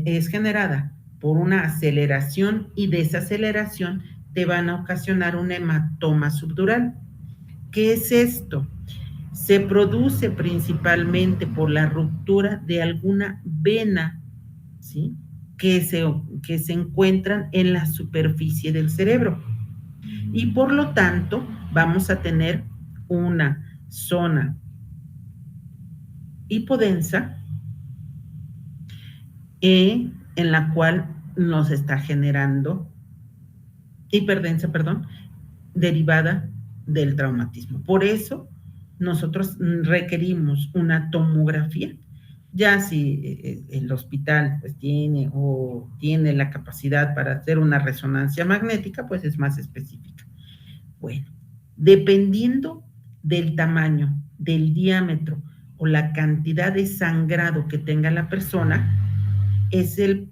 es generada por una aceleración y desaceleración te van a ocasionar un hematoma subdural. ¿Qué es esto? Se produce principalmente por la ruptura de alguna vena, ¿sí?, que se encuentran en la superficie del cerebro. Y por lo tanto, vamos a tener una zona hipodensa en la cual nos está generando hiperdensa, perdón, derivada del traumatismo. Por eso nosotros requerimos una tomografía. Ya si el hospital pues tiene la capacidad para hacer una resonancia magnética, pues es más específica. Bueno, dependiendo del tamaño, del diámetro o la cantidad de sangrado que tenga la persona, es el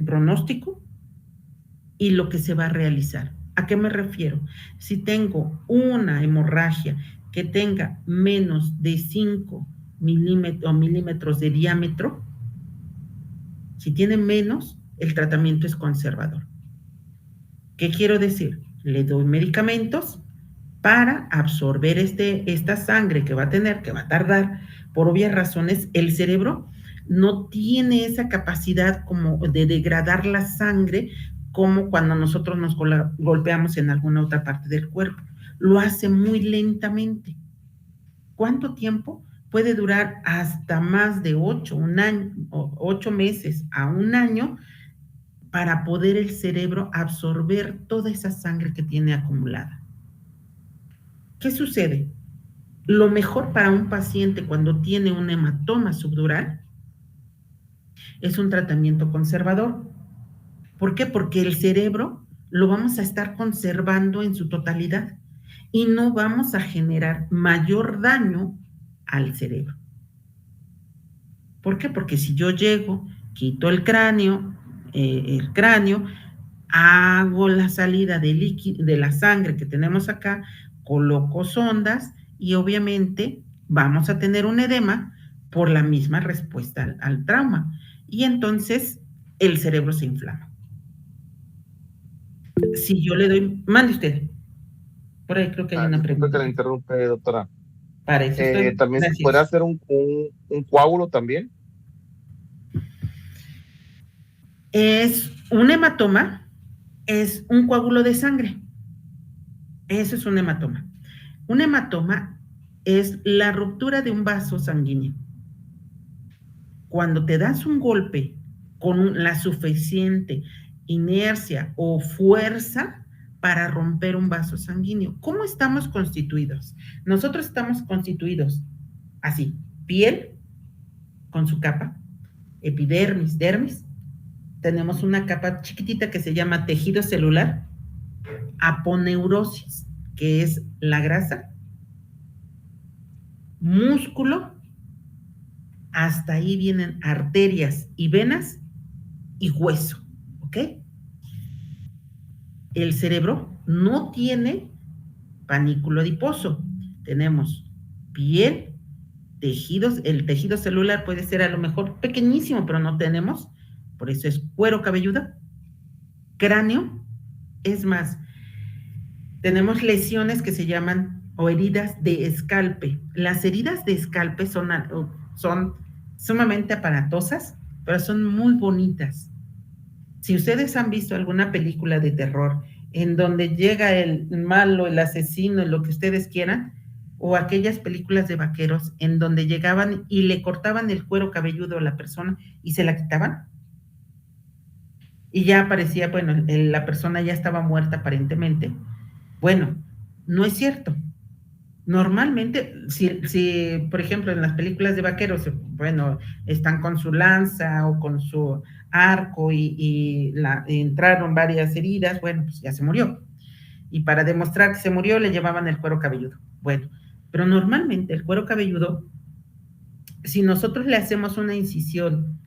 pronóstico y lo que se va a realizar. ¿A qué me refiero? Si tengo una hemorragia que tenga menos de 5 milímetros de diámetro, si tiene menos, el tratamiento es conservador. ¿Qué quiero decir? Le doy medicamentos para absorber esta sangre que va a tener, que va a tardar, por obvias razones. El cerebro no tiene esa capacidad como de degradar la sangre como cuando nosotros nos golpeamos en alguna otra parte del cuerpo. Lo hace muy lentamente. ¿Cuánto tiempo? Puede durar hasta más de 8 meses a un año para poder el cerebro absorber toda esa sangre que tiene acumulada. ¿Qué sucede? Lo mejor para un paciente cuando tiene un hematoma subdural es un tratamiento conservador. ¿Por qué? Porque el cerebro lo vamos a estar conservando en su totalidad y no vamos a generar mayor daño al cerebro. ¿Por qué? Porque si yo llego, quito el cráneo, hago la salida de la sangre que tenemos acá, coloco sondas y obviamente vamos a tener un edema por la misma respuesta al trauma. Y entonces el cerebro se inflama. Si yo le doy, mande usted. Por ahí creo que hay una Disculpe pregunta. que la interrumpe, doctora. Para eso estoy. También se puede Gracias. hacer un coágulo también. Es un hematoma, es un coágulo de sangre. Eso es un hematoma. Un hematoma es la ruptura de un vaso sanguíneo. Cuando te das un golpe con la suficiente inercia o fuerza para romper un vaso sanguíneo. ¿Cómo estamos constituidos? Nosotros estamos constituidos así: piel con su capa, epidermis, dermis. Tenemos una capa chiquitita que se llama tejido celular, aponeurosis, que es la grasa, músculo, hasta ahí vienen arterias y venas y hueso, ¿ok? El cerebro no tiene panículo adiposo. Tenemos piel, tejidos, el tejido celular puede ser a lo mejor pequeñísimo, pero no tenemos, por eso es cuero cabelludo, cráneo, es más, tenemos lesiones que se llaman o heridas de escalpe. Las heridas de escalpe son sumamente aparatosas, pero son muy bonitas. Si ustedes han visto alguna película de terror en donde llega el malo, el asesino, lo que ustedes quieran, o aquellas películas de vaqueros en donde llegaban y le cortaban el cuero cabelludo a la persona y se la quitaban, y ya aparecía, bueno, la persona ya estaba muerta aparentemente. Bueno, no es cierto. Normalmente, si, por ejemplo, en las películas de vaqueros, bueno, están con su lanza o con su arco y entraron varias heridas, bueno, pues ya se murió. Y para demostrar que se murió le llevaban el cuero cabelludo. Bueno, pero normalmente el cuero cabelludo, si nosotros le hacemos una incisión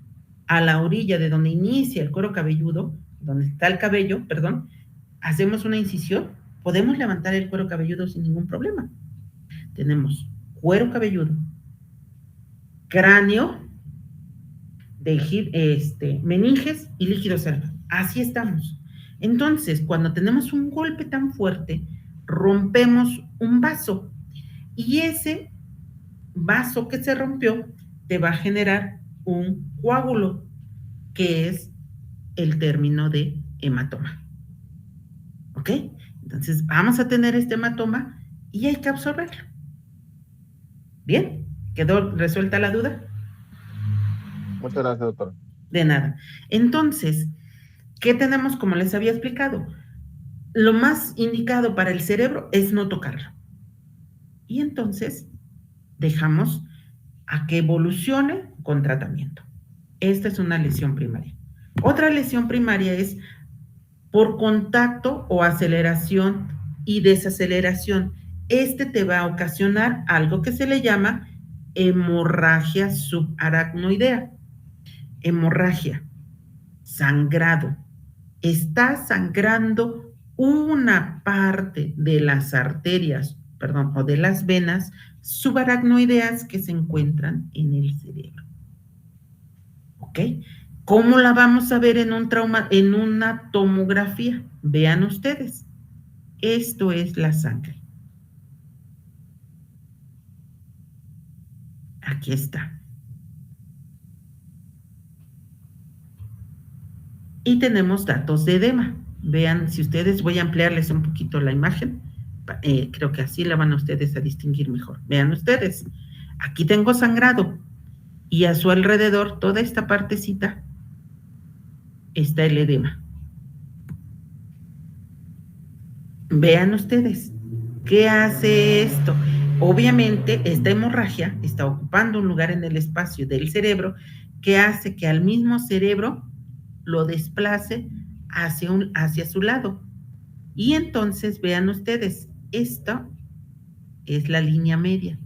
a la orilla de donde inicia el cuero cabelludo, donde está el cabello, perdón, hacemos una incisión, podemos levantar el cuero cabelludo sin ningún problema. Tenemos cuero cabelludo, cráneo, meninges y líquido sálvano. Así estamos. Entonces, cuando tenemos un golpe tan fuerte, rompemos un vaso y ese vaso que se rompió te va a generar un coágulo, que es el término de hematoma. ¿Ok? Entonces, vamos a tener este hematoma y hay que absorberlo. ¿Bien? ¿Quedó resuelta la duda? Muchas gracias, doctora. De nada. Entonces, ¿qué tenemos? Como les había explicado, lo más indicado para el cerebro es no tocarlo. Y entonces dejamos a que evolucione con tratamiento. Esta es una lesión primaria. Otra lesión primaria es por contacto o aceleración y desaceleración. Este te va a ocasionar algo que se le llama hemorragia subaracnoidea. Hemorragia, sangrado. Está sangrando una parte de las arterias, perdón, o de las venas subaracnoideas que se encuentran en el cerebro. ¿Ok? ¿Cómo la vamos a ver en una tomografía? Vean ustedes. Esto es la sangre. Aquí está. Y tenemos datos de edema. Vean, si ustedes, voy a ampliarles un poquito la imagen. Creo que así la van a ustedes a distinguir mejor. Vean ustedes, aquí tengo sangrado y a su alrededor, toda esta partecita, está el edema. Vean ustedes, ¿qué hace esto? Obviamente, esta hemorragia está ocupando un lugar en el espacio del cerebro que hace que al mismo cerebro lo desplace hacia su lado. Y entonces, vean ustedes, esta es la línea media.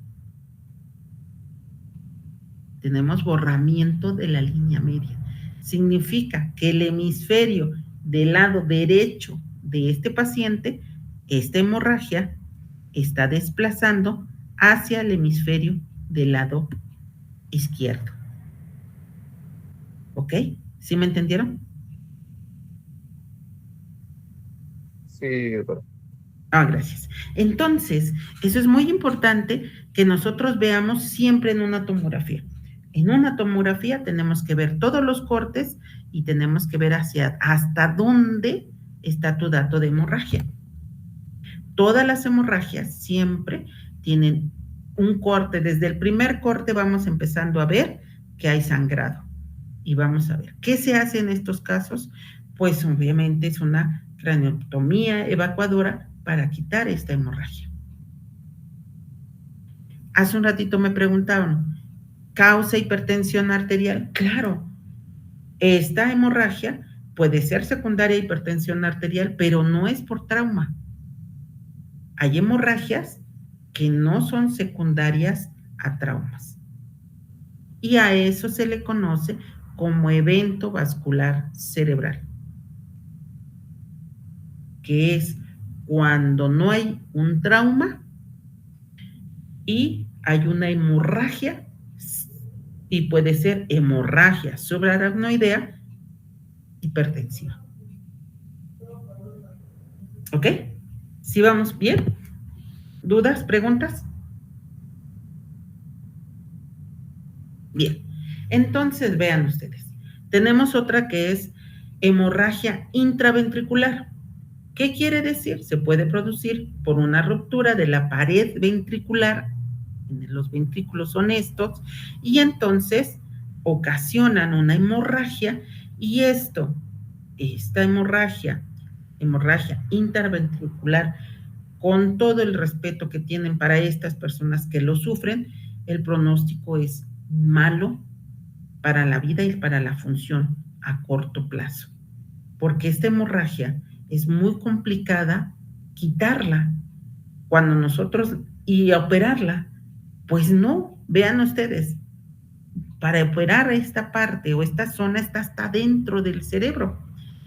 Tenemos borramiento de la línea media. Significa que el hemisferio del lado derecho de este paciente, esta hemorragia, está desplazando hacia el hemisferio del lado izquierdo. ¿Ok? ¿Sí me entendieron? Sí, doctora. Gracias. Entonces, eso es muy importante que nosotros veamos siempre en una tomografía. En una tomografía tenemos que ver todos los cortes y tenemos que ver hasta dónde está tu dato de hemorragia. Todas las hemorragias siempre tienen un corte. Desde el primer corte vamos empezando a ver que hay sangrado. Y vamos a ver, ¿qué se hace en estos casos? Pues obviamente es una craneotomía evacuadora para quitar esta hemorragia. Hace un ratito me preguntaban, ¿causa hipertensión arterial? Claro, esta hemorragia puede ser secundaria a hipertensión arterial, pero no es por trauma. Hay hemorragias que no son secundarias a traumas. Y a eso se le conoce como evento vascular cerebral, que es cuando no hay un trauma y hay una hemorragia, y puede ser hemorragia subaracnoidea hipertensiva. ¿Ok? ¿Sí vamos bien? ¿Dudas? ¿Preguntas? Bien. Entonces, vean ustedes. Tenemos otra que es hemorragia intraventricular. ¿Qué quiere decir? Se puede producir por una ruptura de la pared ventricular, los ventrículos son estos, y entonces ocasionan una hemorragia, y esta hemorragia interventricular, con todo el respeto que tienen para estas personas que lo sufren, el pronóstico es malo para la vida y para la función a corto plazo, porque esta hemorragia es muy complicada quitarla cuando nosotros y operarla, pues no, vean ustedes, para operar esta parte o esta zona está hasta dentro del cerebro,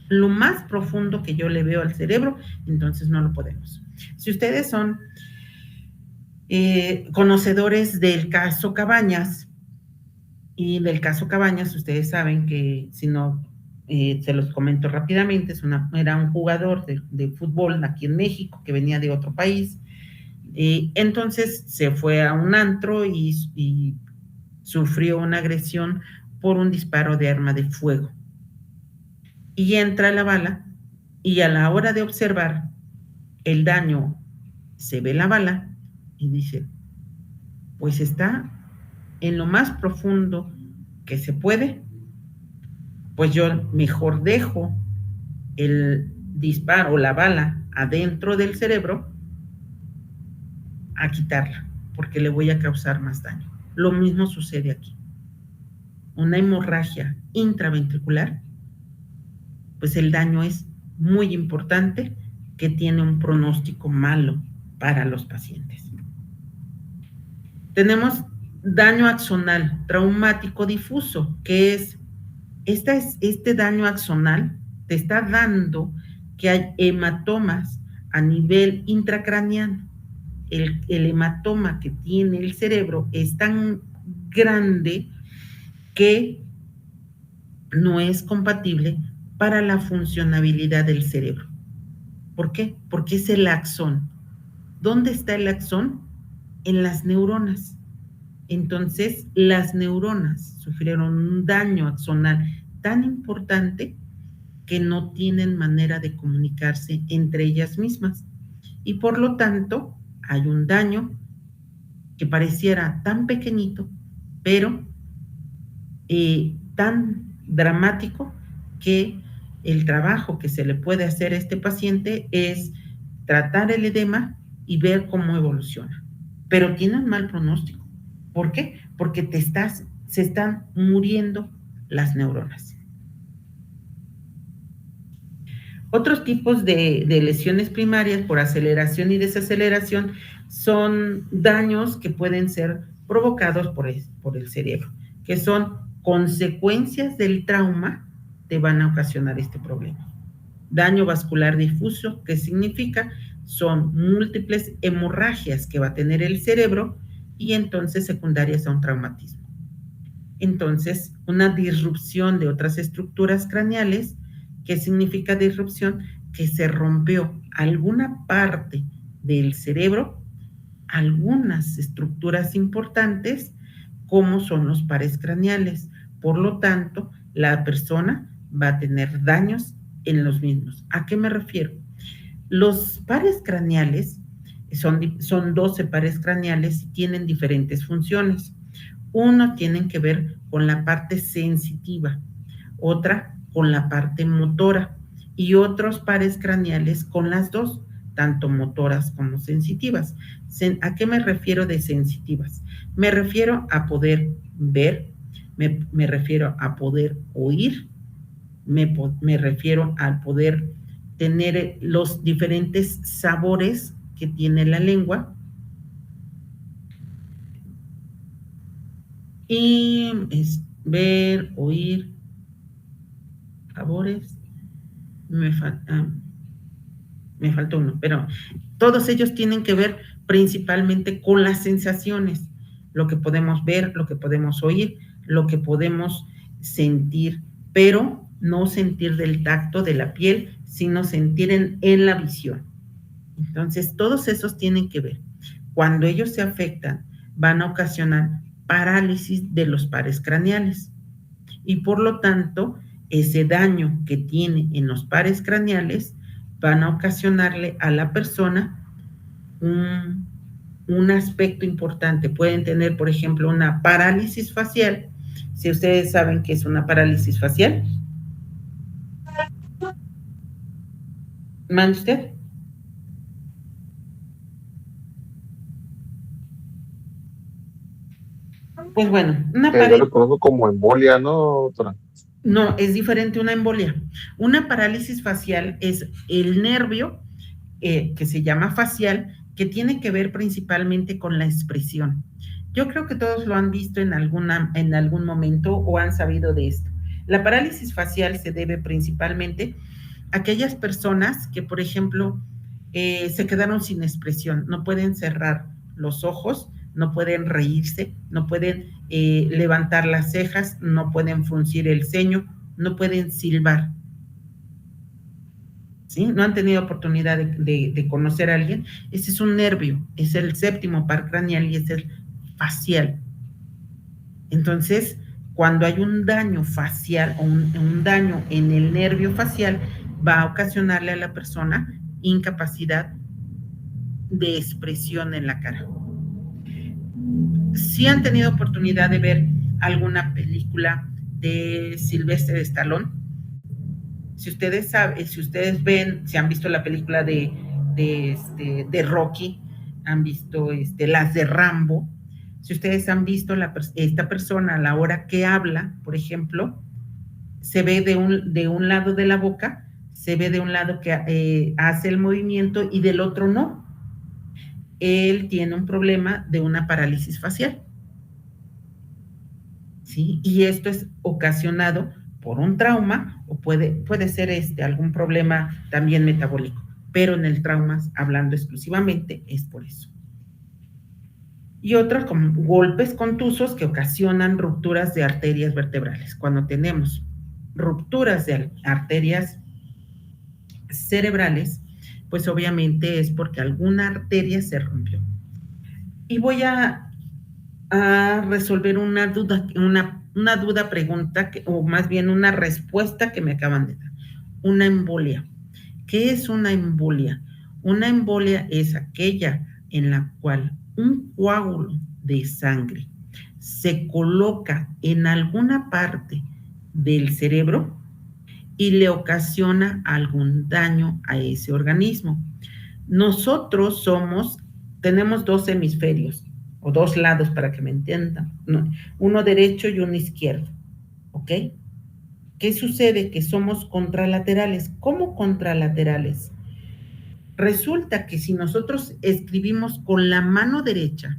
lo más profundo que yo le veo al cerebro, entonces no lo podemos. Si ustedes son conocedores del caso Cabañas, y del caso Cabañas, ustedes saben que, si no, se los comento rápidamente, era un jugador de fútbol aquí en México que venía de otro país, entonces se fue a un antro y sufrió una agresión por un disparo de arma de fuego. Y entra la bala y a la hora de observar el daño, se ve la bala y dice, pues está en lo más profundo que se puede, pues yo mejor dejo el disparo, la bala, adentro del cerebro a quitarla, porque le voy a causar más daño. Lo mismo sucede aquí. Una hemorragia intraventricular, pues el daño es muy importante, que tiene un pronóstico malo para los pacientes. Tenemos daño axonal traumático difuso, que es este daño axonal te está dando que hay hematomas a nivel intracraneal. El hematoma que tiene el cerebro es tan grande que no es compatible para la funcionabilidad del cerebro. ¿Por qué? Porque es el axón. ¿Dónde está el axón? En las neuronas. Entonces, las neuronas sufrieron un daño axonal tan importante que no tienen manera de comunicarse entre ellas mismas. Y por lo tanto, hay un daño que pareciera tan pequeñito, pero tan dramático, que el trabajo que se le puede hacer a este paciente es tratar el edema y ver cómo evoluciona. Pero tiene un mal pronóstico. ¿Por qué? Porque se están muriendo las neuronas. Otros tipos de lesiones primarias por aceleración y desaceleración son daños que pueden ser provocados por el cerebro, que son consecuencias del trauma, te van a ocasionar este problema. Daño vascular difuso, ¿qué significa? Son múltiples hemorragias que va a tener el cerebro y entonces secundarias a un traumatismo. Entonces, una disrupción de otras estructuras craneales. ¿Qué significa disrupción? Que se rompió alguna parte del cerebro, algunas estructuras importantes, como son los pares craneales. Por lo tanto, la persona va a tener daños en los mismos. ¿A qué me refiero? Los pares craneales son 12 pares craneales y tienen diferentes funciones. Uno tiene que ver con la parte sensitiva, otra con la parte motora y otros pares craneales con las dos, tanto motoras como sensitivas. ¿A qué me refiero de sensitivas? Me refiero a poder ver, me refiero a poder oír, me refiero a poder tener los diferentes sabores que tiene la lengua, y es ver, oír, sabores, me falta uno, pero todos ellos tienen que ver principalmente con las sensaciones, lo que podemos ver, lo que podemos oír, lo que podemos sentir, pero no sentir del tacto de la piel, sino sentir en la visión. Entonces, todos esos tienen que ver. Cuando ellos se afectan, van a ocasionar parálisis de los pares craneales y por lo tanto, ese daño que tiene en los pares craneales van a ocasionarle a la persona un aspecto importante. Pueden tener, por ejemplo, una parálisis facial. Si ustedes saben qué es una parálisis facial. ¿Mande usted? Pues bueno, una Yo lo conozco como embolia, ¿no, doctora? No, es diferente una embolia. Una parálisis facial es el nervio que se llama facial, que tiene que ver principalmente con la expresión. Yo creo que todos lo han visto en algún momento o han sabido de esto. La parálisis facial se debe principalmente a aquellas personas que, por ejemplo, se quedaron sin expresión, no pueden cerrar los ojos, no pueden reírse, no pueden levantar las cejas, no pueden fruncir el ceño, no pueden silbar. ¿Sí? No han tenido oportunidad de conocer a alguien. Ese es un nervio, es el séptimo par craneal y es el facial. Entonces, cuando hay un daño facial o un daño en el nervio facial, va a ocasionarle a la persona incapacidad de expresión en la cara. Si han tenido oportunidad de ver alguna película de Sylvester Stallone, si ustedes saben, si ustedes ven, si han visto la película de Rocky, han visto las de Rambo, si ustedes han visto esta persona a la hora que habla, por ejemplo, se ve de un lado de la boca, se ve de un lado que hace el movimiento y del otro no. Él tiene un problema de una parálisis facial. ¿Sí? Y esto es ocasionado por un trauma o puede ser algún problema también metabólico, pero en el trauma, hablando exclusivamente, es por eso. Y otros como golpes contusos que ocasionan rupturas de arterias vertebrales. Cuando tenemos rupturas de arterias cerebrales, pues obviamente es porque alguna arteria se rompió. Y voy a resolver una duda pregunta, o más bien una respuesta que me acaban de dar. Una embolia. ¿Qué es una embolia? Una embolia es aquella en la cual un coágulo de sangre se coloca en alguna parte del cerebro y le ocasiona algún daño a ese organismo. Nosotros tenemos dos hemisferios, o dos lados para que me entiendan, ¿no? Uno derecho y uno izquierdo, ¿ok? ¿Qué sucede? Que somos contralaterales. ¿Cómo contralaterales? Resulta que si nosotros escribimos con la mano derecha,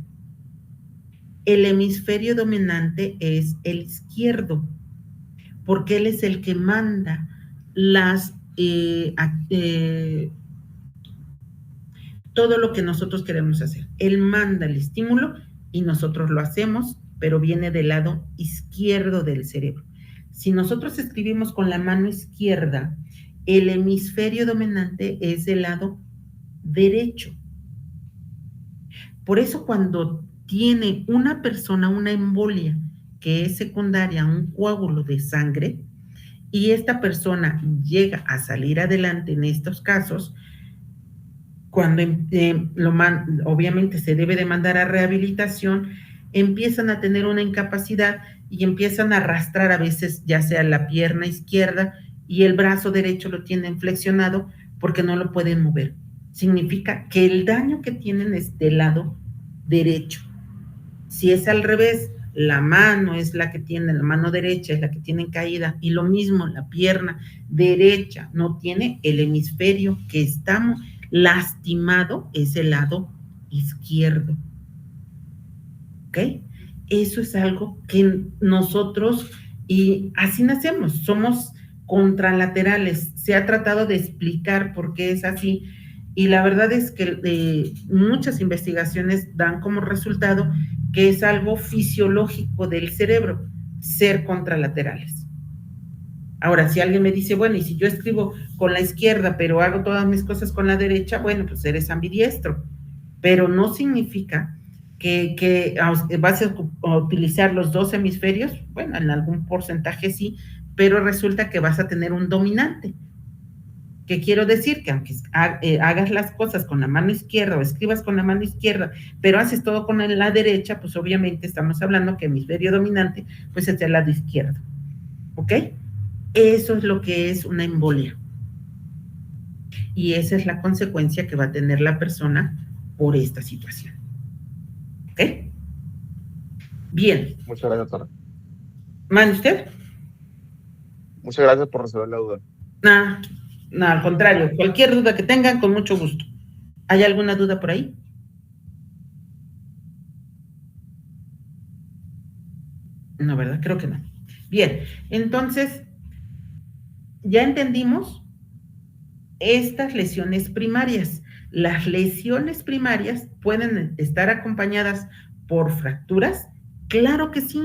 el hemisferio dominante es el izquierdo, porque él es el que manda todo lo que nosotros queremos hacer. Él manda el estímulo y nosotros lo hacemos, pero viene del lado izquierdo del cerebro. Si nosotros escribimos con la mano izquierda, el hemisferio dominante es del lado derecho. Por eso cuando tiene una persona una embolia que es secundaria a un coágulo de sangre y esta persona llega a salir adelante en estos casos, cuando obviamente se debe de mandar a rehabilitación, empiezan a tener una incapacidad y empiezan a arrastrar a veces ya sea la pierna izquierda y el brazo derecho lo tienen flexionado porque no lo pueden mover. Significa que el daño que tienen es del lado derecho. Si es al revés, la mano es la que tiene, la mano derecha es la que tiene caída y lo mismo, la pierna derecha no tiene el hemisferio que estamos lastimado, es el lado izquierdo. ¿Ok? Eso es algo que nosotros, y así nacemos, somos contralaterales. Se ha tratado de explicar por qué es así y la verdad es que muchas investigaciones dan como resultado que es algo fisiológico del cerebro, ser contralaterales. Ahora, si alguien me dice, bueno, y si yo escribo con la izquierda, pero hago todas mis cosas con la derecha, bueno, pues eres ambidiestro. Pero no significa que vas a utilizar los dos hemisferios, bueno, en algún porcentaje sí, pero resulta que vas a tener un dominante. ¿Qué quiero decir? Que aunque hagas las cosas con la mano izquierda o escribas con la mano izquierda, pero haces todo con la derecha, pues obviamente estamos hablando que el hemisferio dominante pues es el lado izquierdo. ¿Ok? Eso es lo que es una embolia. Y esa es la consecuencia que va a tener la persona por esta situación. ¿Ok? Bien. Muchas gracias, doctora. ¿Mande usted? Muchas gracias por resolver la duda. No, al contrario, cualquier duda que tengan, con mucho gusto. ¿Hay alguna duda por ahí? No, ¿verdad? Creo que no. Bien, entonces, ya entendimos estas lesiones primarias. Las lesiones primarias pueden estar acompañadas por fracturas, claro que sí.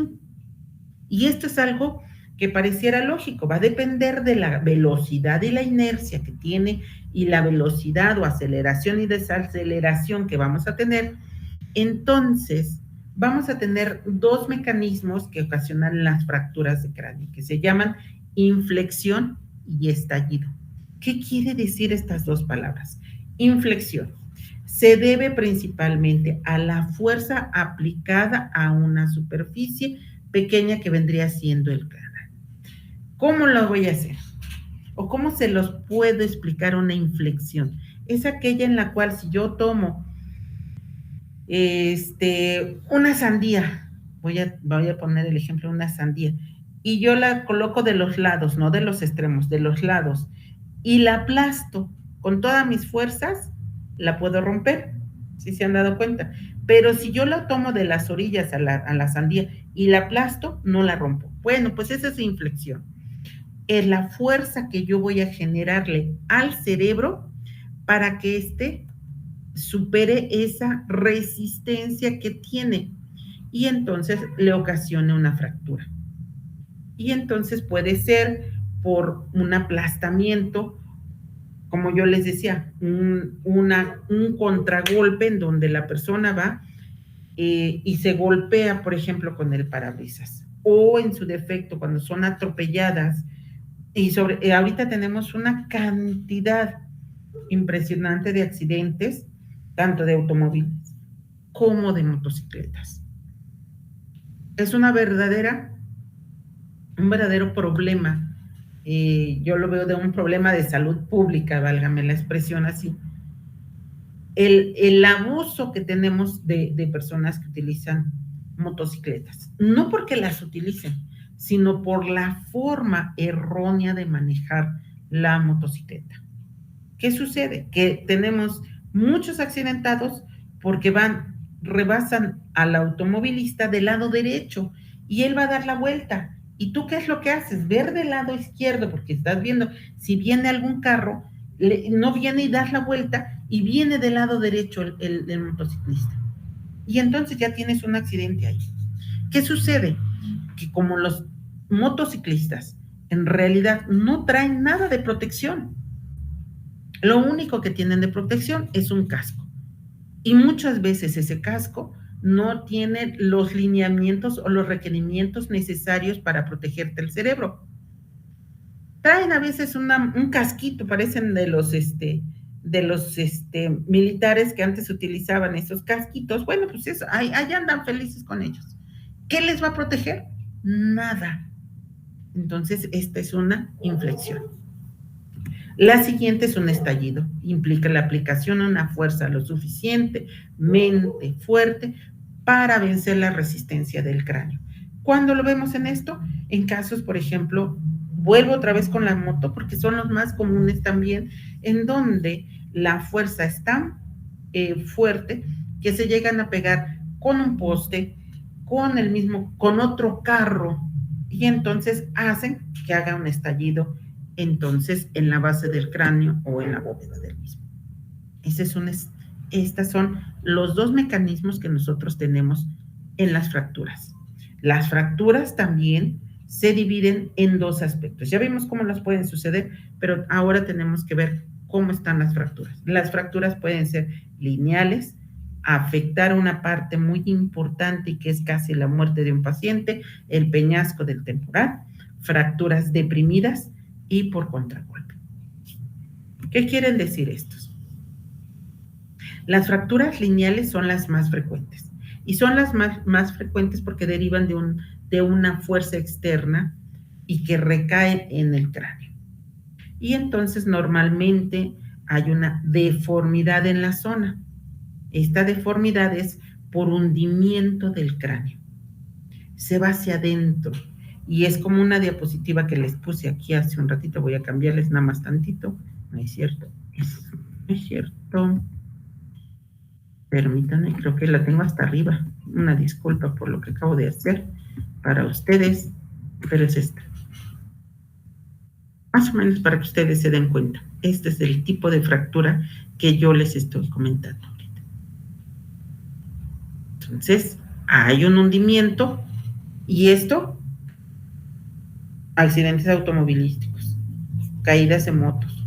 Y esto es algo que pareciera lógico, va a depender de la velocidad y la inercia que tiene y la velocidad o aceleración y desaceleración que vamos a tener. Entonces, vamos a tener dos mecanismos que ocasionan las fracturas de cráneo, que se llaman inflexión y estallido. ¿Qué quiere decir estas dos palabras? Inflexión se debe principalmente a la fuerza aplicada a una superficie pequeña que vendría siendo el cráneo. ¿Cómo lo voy a hacer? ¿O cómo se los puedo explicar una inflexión? Es aquella en la cual si yo tomo una sandía, voy a poner el ejemplo de una sandía, y yo la coloco de los lados, no de los extremos, de los lados, y la aplasto con todas mis fuerzas, la puedo romper, si se han dado cuenta. Pero si yo la tomo de las orillas a la sandía y la aplasto, no la rompo. Bueno, pues esa es inflexión. Es la fuerza que yo voy a generarle al cerebro para que éste supere esa resistencia que tiene y entonces le ocasione una fractura. Y entonces puede ser por un aplastamiento, como yo les decía, un contragolpe en donde la persona va y se golpea, por ejemplo, con el parabrisas, o en su defecto, cuando son atropelladas, y ahorita tenemos una cantidad impresionante de accidentes, tanto de automóviles como de motocicletas. Es un verdadero problema. Yo lo veo de un problema de salud pública, válgame la expresión así. El abuso que tenemos de personas que utilizan motocicletas, no porque las utilicen, sino por la forma errónea de manejar la motocicleta. ¿Qué sucede? Que tenemos muchos accidentados porque rebasan al automovilista del lado derecho y él va a dar la vuelta. ¿Y tú qué es lo que haces? Ver del lado izquierdo, porque estás viendo, si viene algún carro, no viene y das la vuelta y viene del lado derecho el motociclista. Y entonces ya tienes un accidente ahí. ¿Qué sucede? Que como los motociclistas en realidad no traen nada de protección, lo único que tienen de protección es un casco. Y muchas veces ese casco no tiene los lineamientos o los requerimientos necesarios para protegerte el cerebro. Traen a veces un casquito, parecen de los militares que antes utilizaban esos casquitos. Bueno, pues eso, ahí andan felices con ellos. ¿Qué les va a proteger? Nada. Entonces, esta es una inflexión. La siguiente es un estallido. Implica la aplicación de una fuerza lo suficientemente fuerte para vencer la resistencia del cráneo. ¿Cuándo lo vemos en esto? En casos, por ejemplo, vuelvo otra vez con la moto porque son los más comunes también, en donde la fuerza es tan fuerte que se llegan a pegar con un poste, con otro carro, y entonces hacen que haga un estallido entonces en la base del cráneo o en la bóveda del mismo. Estos son los dos mecanismos que nosotros tenemos en las fracturas. Las fracturas también se dividen en dos aspectos. Ya vimos cómo las pueden suceder, pero ahora tenemos que ver cómo están las fracturas. Las fracturas pueden ser lineales, afectar una parte muy importante y que es casi la muerte de un paciente, el peñasco del temporal, fracturas deprimidas y por contragolpe. ¿Qué quieren decir estos? Las fracturas lineales son las más frecuentes y son las más frecuentes porque derivan de una fuerza externa y que recae en el cráneo. Y entonces normalmente hay una deformidad en la zona. Esta deformidad es por hundimiento del cráneo. se va hacia adentro. Y es como una diapositiva que les puse aquí hace un ratito. Voy a cambiarles nada más tantito. No es cierto. No es cierto. Permítanme, creo que la tengo hasta arriba. Una disculpa por lo que acabo de hacer para ustedes, pero es esta. Más o menos para que ustedes se den cuenta. Este es el tipo de fractura que yo les estoy comentando ahorita. Entonces, hay un hundimiento y esto, accidentes automovilísticos, caídas de motos,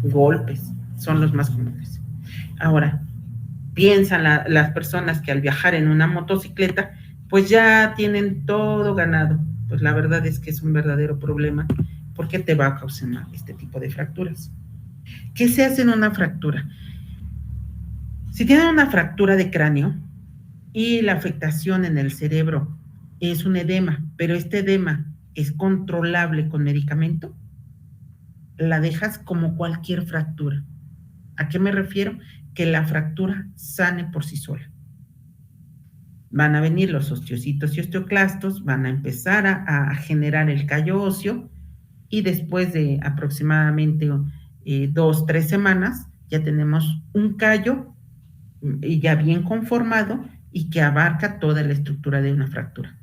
golpes, son los más comunes. Ahora, piensan las personas que al viajar en una motocicleta, pues ya tienen todo ganado. Pues la verdad es que es un verdadero problema porque te va a causar este tipo de fracturas. ¿Qué se hace en una fractura? Si tienen una fractura de cráneo y la afectación en el cerebro es un edema, pero este edema es controlable con medicamento, la dejas como cualquier fractura. ¿A qué me refiero? Que la fractura sane por sí sola. Van a venir los osteocitos y osteoclastos, van a empezar a generar el callo óseo y después de aproximadamente 2-3 semanas ya tenemos un callo ya bien conformado y que abarca toda la estructura de una fractura.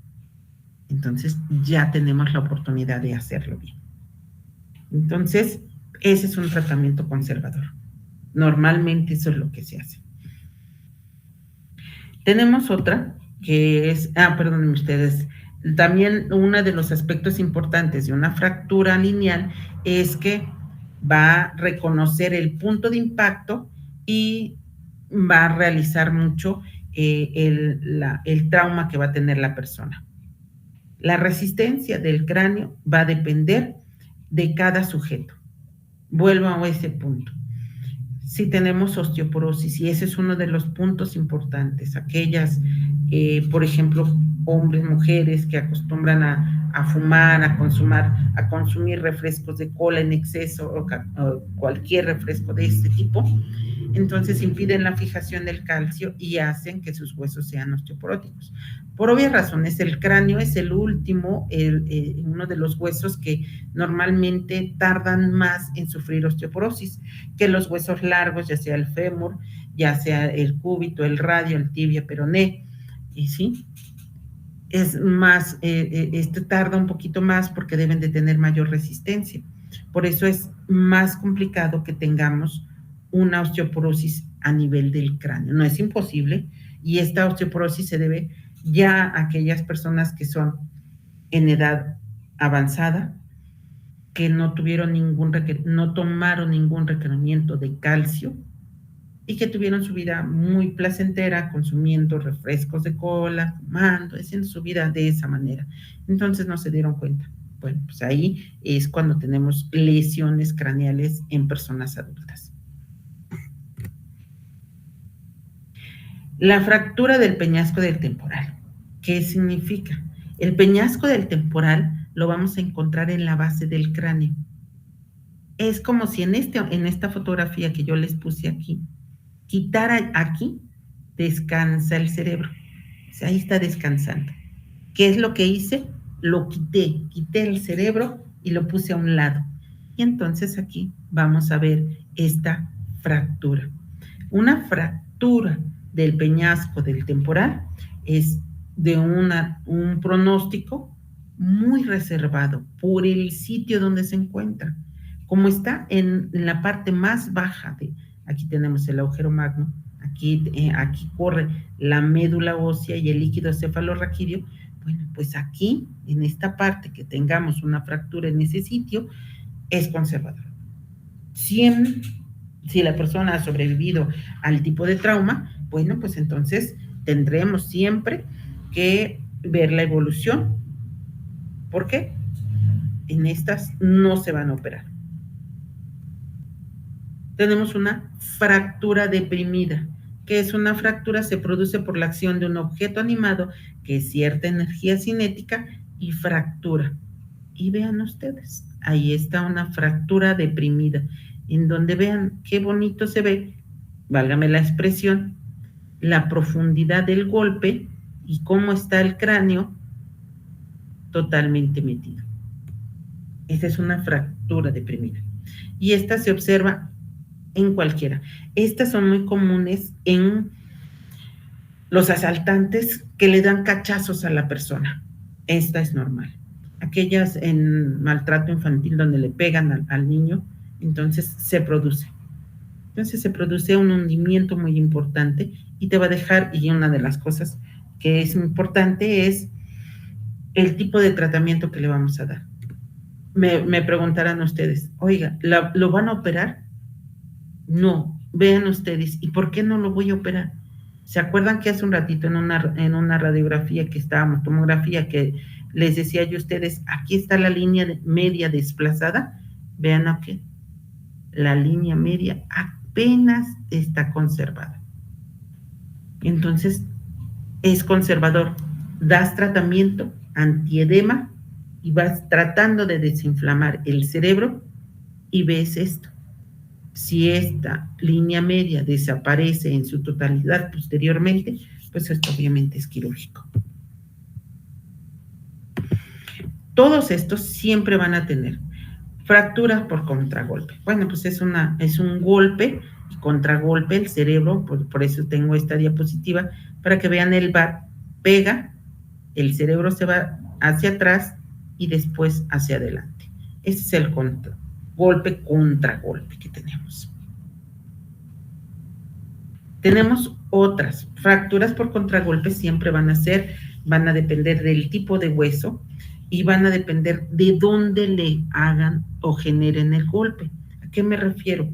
Entonces ya tenemos la oportunidad de hacerlo bien. Entonces, ese es un tratamiento conservador. Normalmente eso es lo que se hace. Tenemos otra que es, perdónenme ustedes, también uno de los aspectos importantes de una fractura lineal es que va a reconocer el punto de impacto y va a realizar mucho el trauma que va a tener la persona. La resistencia del cráneo va a depender de cada sujeto. Vuelvo a ese punto. Si tenemos osteoporosis, y ese es uno de los puntos importantes, aquellas, por ejemplo, hombres, mujeres que acostumbran a fumar, a consumir refrescos de cola en exceso o cualquier refresco de este tipo, entonces impiden la fijación del calcio y hacen que sus huesos sean osteoporóticos. Por obvias razones, el cráneo es el último, uno de los huesos que normalmente tardan más en sufrir osteoporosis que los huesos largos, ya sea el fémur, ya sea el cúbito, el radio, el tibia, peroné, y sí, es más, este tarda un poquito más porque deben de tener mayor resistencia. Por eso es más complicado que tengamos una osteoporosis a nivel del cráneo. No es imposible, y esta osteoporosis se debe ya a aquellas personas que son en edad avanzada, que no tomaron ningún requerimiento de calcio y que tuvieron su vida muy placentera, consumiendo refrescos de cola, fumando, haciendo su vida de esa manera. Entonces no se dieron cuenta. Bueno, pues ahí es cuando tenemos lesiones craneales en personas adultas. La fractura del peñasco del temporal. ¿Qué significa? El peñasco del temporal lo vamos a encontrar en la base del cráneo. Es como si en esta fotografía que yo les puse aquí, quitara aquí, descansa el cerebro. O sea, ahí está descansando. ¿Qué es lo que hice? Lo quité el cerebro y lo puse a un lado. Y entonces aquí vamos a ver esta fractura. Una fractura del peñasco del temporal es de un pronóstico muy reservado por el sitio donde se encuentra. Como está en la parte más baja aquí tenemos el agujero magno, aquí corre la médula ósea y el líquido cefalorraquídeo. Bueno, pues aquí, en esta parte que tengamos una fractura en ese sitio, es conservador. Si la persona ha sobrevivido al tipo de trauma, bueno, pues entonces tendremos siempre que ver la evolución. ¿Por qué? En estas no se van a operar. Tenemos una fractura deprimida. ¿Qué es una fractura? Se produce por la acción de un objeto animado que es cierta energía cinética y fractura. Y vean ustedes, ahí está una fractura deprimida, en donde vean qué bonito se ve, válgame la expresión, la profundidad del golpe y cómo está el cráneo totalmente metido. Esta es una fractura deprimida. Y esta se observa en cualquiera. Estas son muy comunes en los asaltantes que le dan cachazos a la persona. Esta es normal. Aquellas en maltrato infantil donde le pegan al niño, entonces se produce. Entonces se produce un hundimiento muy importante y te va a dejar, y una de las cosas que es importante es el tipo de tratamiento que le vamos a dar. Me preguntarán ustedes, oiga, ¿lo van a operar? No, vean ustedes, ¿y por qué no lo voy a operar? ¿Se acuerdan que hace un ratito en una radiografía que estábamos, tomografía, que les decía yo a ustedes, aquí está la línea media desplazada? Vean aquí, la línea media apenas está conservada. Entonces, es conservador. Das tratamiento antiedema y vas tratando de desinflamar el cerebro y ves esto. Si esta línea media desaparece en su totalidad posteriormente, pues esto obviamente es quirúrgico. Todos estos siempre van a tener fracturas por contragolpe. Bueno, pues es un golpe y contragolpe el cerebro, por eso tengo esta diapositiva, para que vean el bar, pega, el cerebro se va hacia atrás y después hacia adelante. Ese es el golpe contragolpe que tenemos. Tenemos otras. Fracturas por contragolpe siempre van a depender del tipo de hueso y van a depender de dónde le hagan o generen el golpe. ¿A qué me refiero?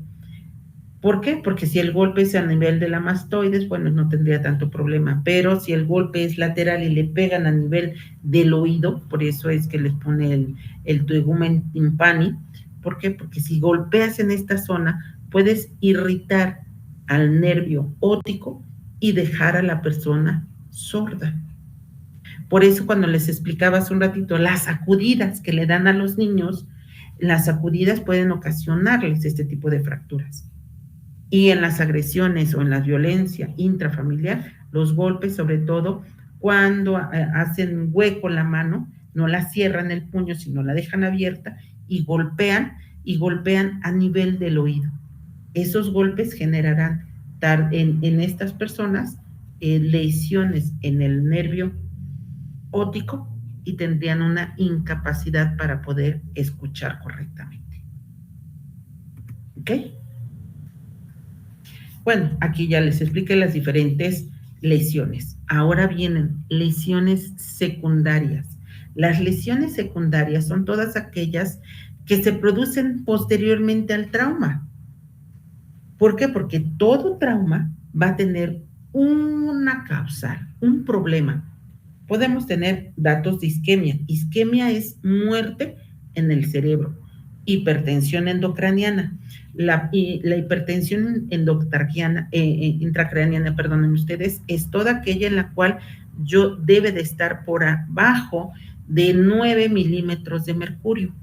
¿Por qué? Porque si el golpe es a nivel de la mastoides, bueno, no tendría tanto problema, pero si el golpe es lateral y le pegan a nivel del oído, por eso es que les pone el tegumen timpani. ¿Por qué? Porque si golpeas en esta zona, puedes irritar al nervio óptico y dejar a la persona sorda. Por eso cuando les explicaba hace un ratito las sacudidas que le dan a los niños, las sacudidas pueden ocasionarles este tipo de fracturas. Y en las agresiones o en la violencia intrafamiliar, los golpes, sobre todo cuando hacen hueco la mano, no la cierran el puño, sino la dejan abierta y golpean a nivel del oído. Esos golpes generarán en estas personas lesiones en el nervio óptico y tendrían una incapacidad para poder escuchar correctamente. ¿Ok? Bueno, aquí ya les expliqué las diferentes lesiones. Ahora vienen lesiones secundarias. Las lesiones secundarias son todas aquellas que se producen posteriormente al trauma. ¿Por qué? Porque todo trauma va a tener una causal, un problema. Podemos tener datos de isquemia. Isquemia es muerte en el cerebro. Hipertensión endocraniana. La hipertensión intracraniana, perdonen ustedes, es toda aquella en la cual debe de estar por abajo de 9 milímetros de mercurio.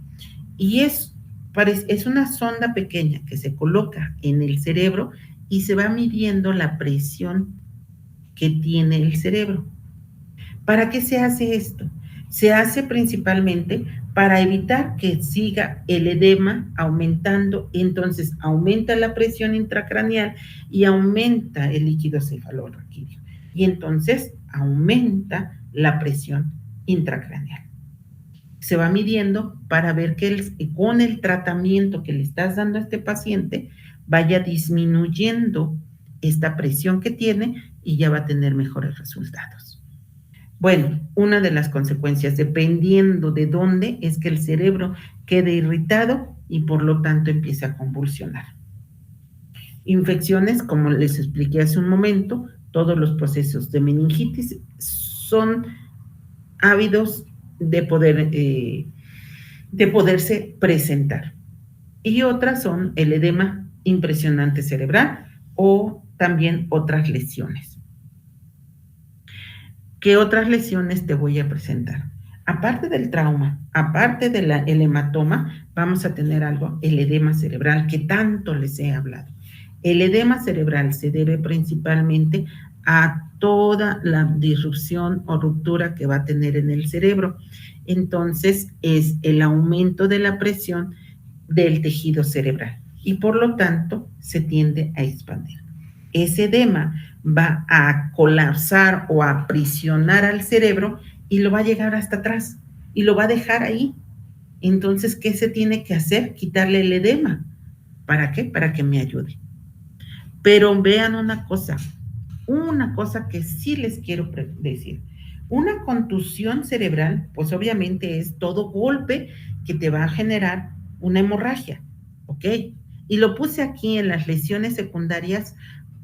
Y es una sonda pequeña que se coloca en el cerebro y se va midiendo la presión que tiene el cerebro. ¿Para qué se hace esto? Se hace principalmente para evitar que siga el edema aumentando, entonces aumenta la presión intracraneal y aumenta el líquido cefalorraquídeo. Y entonces aumenta la presión intracraneal. Se va midiendo para ver que con el tratamiento que le estás dando a este paciente vaya disminuyendo esta presión que tiene y ya va a tener mejores resultados. Bueno, una de las consecuencias, dependiendo de dónde, es que el cerebro quede irritado y por lo tanto empieza a convulsionar. Infecciones, como les expliqué hace un momento, todos los procesos de meningitis son ávidos de poderse presentar. Y otras son el edema impresionante cerebral o también otras lesiones. ¿Qué otras lesiones te voy a presentar? Aparte del trauma, aparte del hematoma, vamos a tener el edema cerebral que tanto les he hablado. El edema cerebral se debe principalmente a toda la disrupción o ruptura que va a tener en el cerebro. entonces es el aumento de la presión del tejido cerebral y por lo tanto se tiende a expandir. Ese edema va a colapsar o a aprisionar al cerebro y lo va a llegar hasta atrás y lo va a dejar ahí. Entonces, ¿qué se tiene que hacer? Quitarle el edema. ¿Para qué? Para que me ayude. Pero vean una cosa que sí les quiero decir. Una contusión cerebral, pues obviamente es todo golpe que te va a generar una hemorragia, ¿ok? Y lo puse aquí en las lesiones secundarias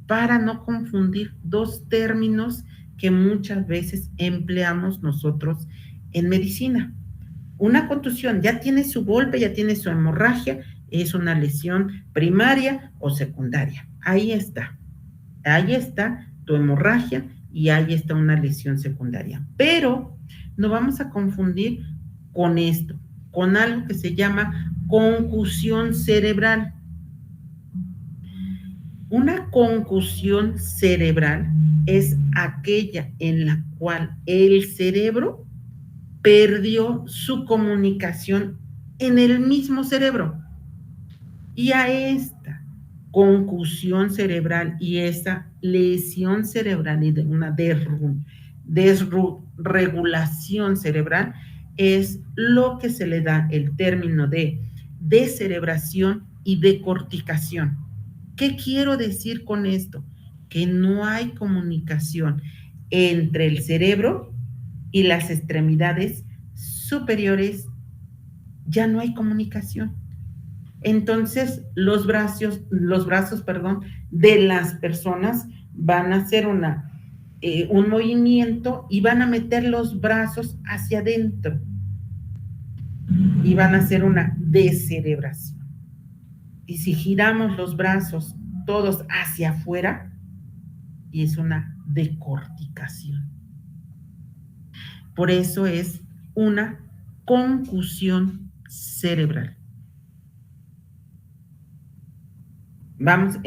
para no confundir dos términos que muchas veces empleamos nosotros en medicina. Una contusión ya tiene su golpe, ya tiene su hemorragia, es una lesión primaria o secundaria. Ahí está tu hemorragia y ahí está una lesión secundaria. Pero no vamos a confundir con esto, con algo que se llama concusión cerebral. Una concusión cerebral es aquella en la cual el cerebro perdió su comunicación en el mismo cerebro. Y a esta concusión cerebral y esa lesión cerebral y de una desregulación cerebral es lo que se le da el término de descerebración y decorticación. ¿Qué quiero decir con esto? Que no hay comunicación entre el cerebro y las extremidades superiores, ya no hay comunicación. Entonces, los brazos, de las personas van a hacer un movimiento y van a meter los brazos hacia adentro y van a hacer una descerebración. Y si giramos los brazos todos hacia afuera, y es una decorticación. Por eso es una concusión cerebral. Vamos,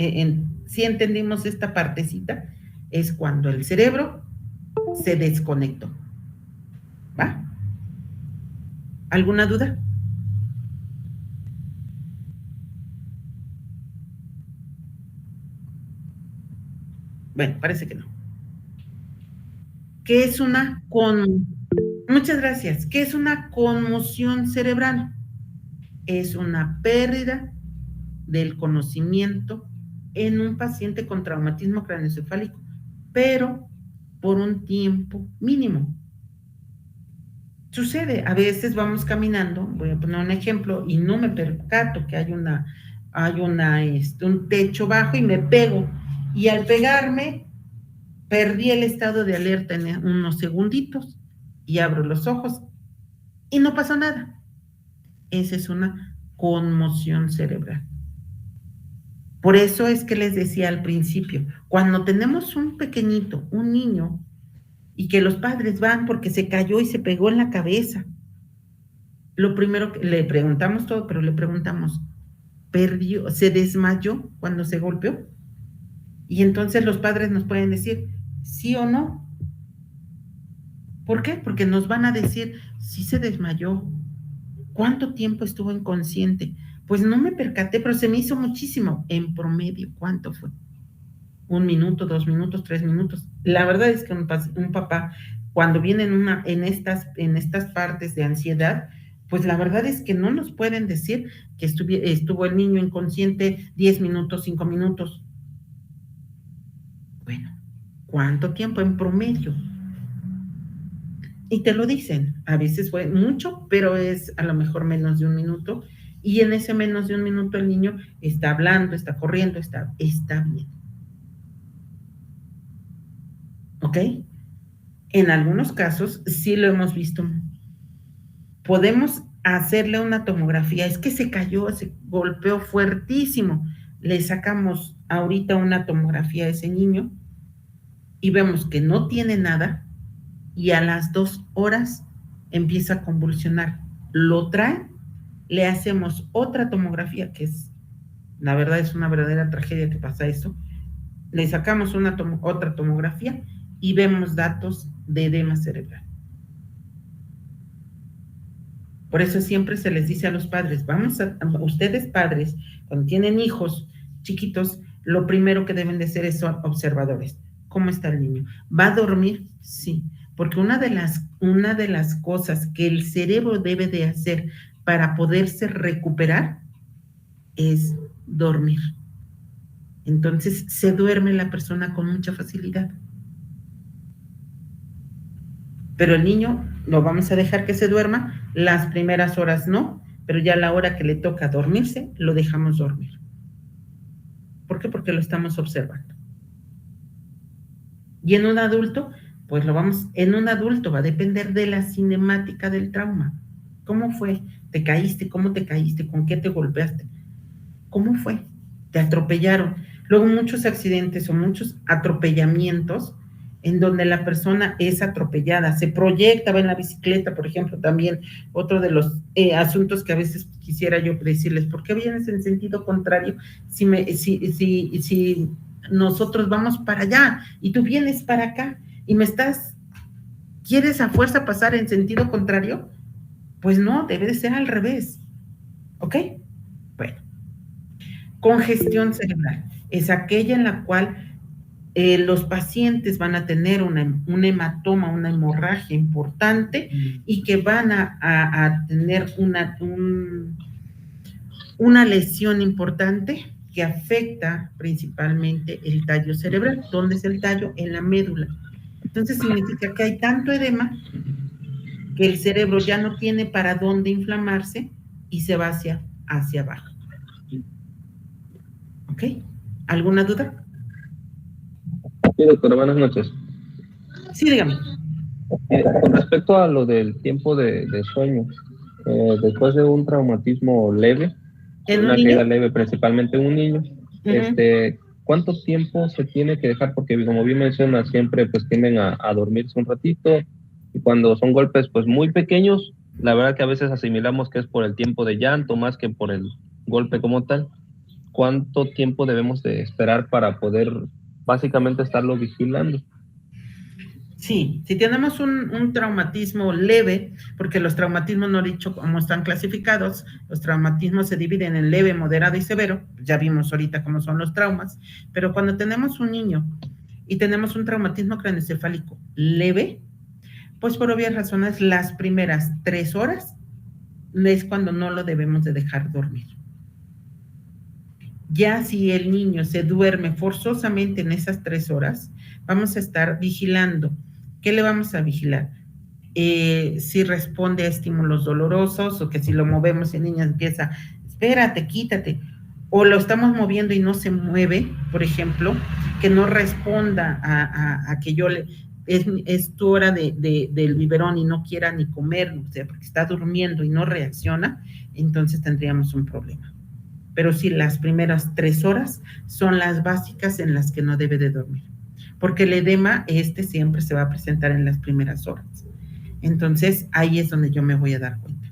si entendimos esta partecita, es cuando el cerebro se desconectó. ¿Va? ¿Alguna duda? Bueno, parece que no. ¿Qué es una Muchas gracias. ¿Qué es una conmoción cerebral? Es una pérdida del conocimiento en un paciente con traumatismo craneoencefálico, pero por un tiempo mínimo. Sucede, a veces vamos caminando, voy a poner un ejemplo, y no me percato que hay un techo bajo y me pego, y al pegarme perdí el estado de alerta en unos segunditos y abro los ojos y no pasó nada. Esa es una conmoción cerebral. Por eso es que les decía al principio, cuando tenemos un pequeñito, un niño, y que los padres van porque se cayó y se pegó en la cabeza, lo primero que le preguntamos todo, pero le preguntamos, ¿se desmayó cuando se golpeó? Y entonces los padres nos pueden decir, sí o no. ¿Por qué? Porque nos van a decir, sí se desmayó. ¿Cuánto tiempo estuvo inconsciente? Pues no me percaté, pero se me hizo muchísimo. En promedio, ¿cuánto fue? 1 minuto, 2 minutos, 3 minutos. La verdad es que un papá, cuando viene en estas partes de ansiedad, pues la verdad es que no nos pueden decir que estuvo el niño inconsciente 10 minutos, 5 minutos. Bueno, ¿cuánto tiempo en promedio? Y te lo dicen, a veces fue mucho, pero es a lo mejor menos de 1 minuto, y en ese menos de 1 minuto el niño está hablando, está corriendo, está bien. ¿Ok? En algunos casos sí lo hemos visto. Podemos hacerle una tomografía, es que se cayó, se golpeó fuertísimo. Le sacamos ahorita una tomografía a ese niño y vemos que no tiene nada y a las 2 horas empieza a convulsionar. Lo traen, le hacemos otra tomografía, que es, la verdad es una verdadera tragedia que pasa eso. Le sacamos otra tomografía y vemos datos de edema cerebral. Por eso siempre se les dice a los padres, ustedes padres, cuando tienen hijos chiquitos, lo primero que deben de hacer es ser observadores. ¿Cómo está el niño? ¿Va a dormir? Sí, porque una de las cosas que el cerebro debe de hacer para poderse recuperar es dormir. Entonces se duerme la persona con mucha facilidad. Pero el niño lo vamos a dejar que se duerma, las primeras horas no, pero ya a la hora que le toca dormirse, lo dejamos dormir. ¿Por qué? Porque lo estamos observando. Y en un adulto, pues en un adulto va a depender de la cinemática del trauma. ¿Cómo fue? ¿Te caíste? ¿Cómo te caíste? ¿Con qué te golpeaste? ¿Cómo fue? ¿Te atropellaron? Luego muchos accidentes o muchos atropellamientos en donde la persona es atropellada, se proyecta, va en la bicicleta, por ejemplo, también otro de los asuntos que a veces quisiera yo decirles, ¿por qué vienes en sentido contrario si nosotros vamos para allá y tú vienes para acá y quieres a fuerza pasar en sentido contrario? Pues no, debe de ser al revés, ¿ok? Bueno, congestión cerebral es aquella en la cual los pacientes van a tener un hematoma, una hemorragia importante y que van a tener una lesión importante que afecta principalmente el tallo cerebral. ¿Dónde es el tallo? En la médula. Entonces significa que hay tanto edema que el cerebro ya no tiene para dónde inflamarse y se va hacia abajo. ¿Ok? ¿Alguna duda? Sí, doctora, buenas noches. Sí, dígame. Con respecto a lo del tiempo de sueño, después de un traumatismo leve, una caída leve, principalmente en un niño, ¿cuánto tiempo se tiene que dejar? Porque como bien menciona, siempre pues tienden a dormirse un ratito, y cuando son golpes pues muy pequeños, la verdad que a veces asimilamos que es por el tiempo de llanto más que por el golpe como tal. ¿Cuánto tiempo debemos de esperar para poder básicamente estarlo vigilando? Sí, si tenemos un traumatismo leve, porque los traumatismos no he dicho cómo están clasificados, los traumatismos se dividen en leve, moderado y severo, ya vimos ahorita cómo son los traumas, pero cuando tenemos un niño y tenemos un traumatismo craneoencefálico leve, pues por obvias razones las primeras 3 horas es cuando no lo debemos de dejar dormir. Ya si el niño se duerme forzosamente en esas 3 horas, vamos a estar vigilando. ¿Qué le vamos a vigilar? Si responde a estímulos dolorosos o que si lo movemos y el niño empieza, espérate, quítate, o lo estamos moviendo y no se mueve, por ejemplo, que no responda a que yo es tu hora del biberón y no quiera ni comer, o sea, porque está durmiendo y no reacciona, entonces tendríamos un problema. Pero sí, las primeras 3 horas son las básicas en las que no debe de dormir, porque el edema siempre se va a presentar en las primeras horas. Entonces, ahí es donde yo me voy a dar cuenta.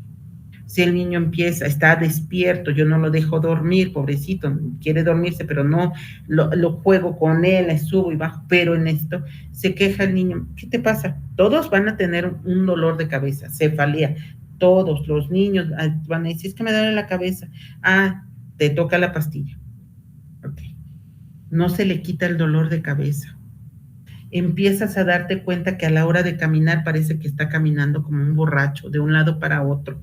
Si el niño está despierto, yo no lo dejo dormir, pobrecito, quiere dormirse, pero no lo juego con él, le subo y bajo, pero en esto se queja el niño. ¿Qué te pasa? Todos van a tener un dolor de cabeza, cefalea. Todos los niños van a decir, es que me duele la cabeza. Te toca la pastilla. Okay. No se le quita el dolor de cabeza. Empiezas a darte cuenta que a la hora de caminar parece que está caminando como un borracho, de un lado para otro.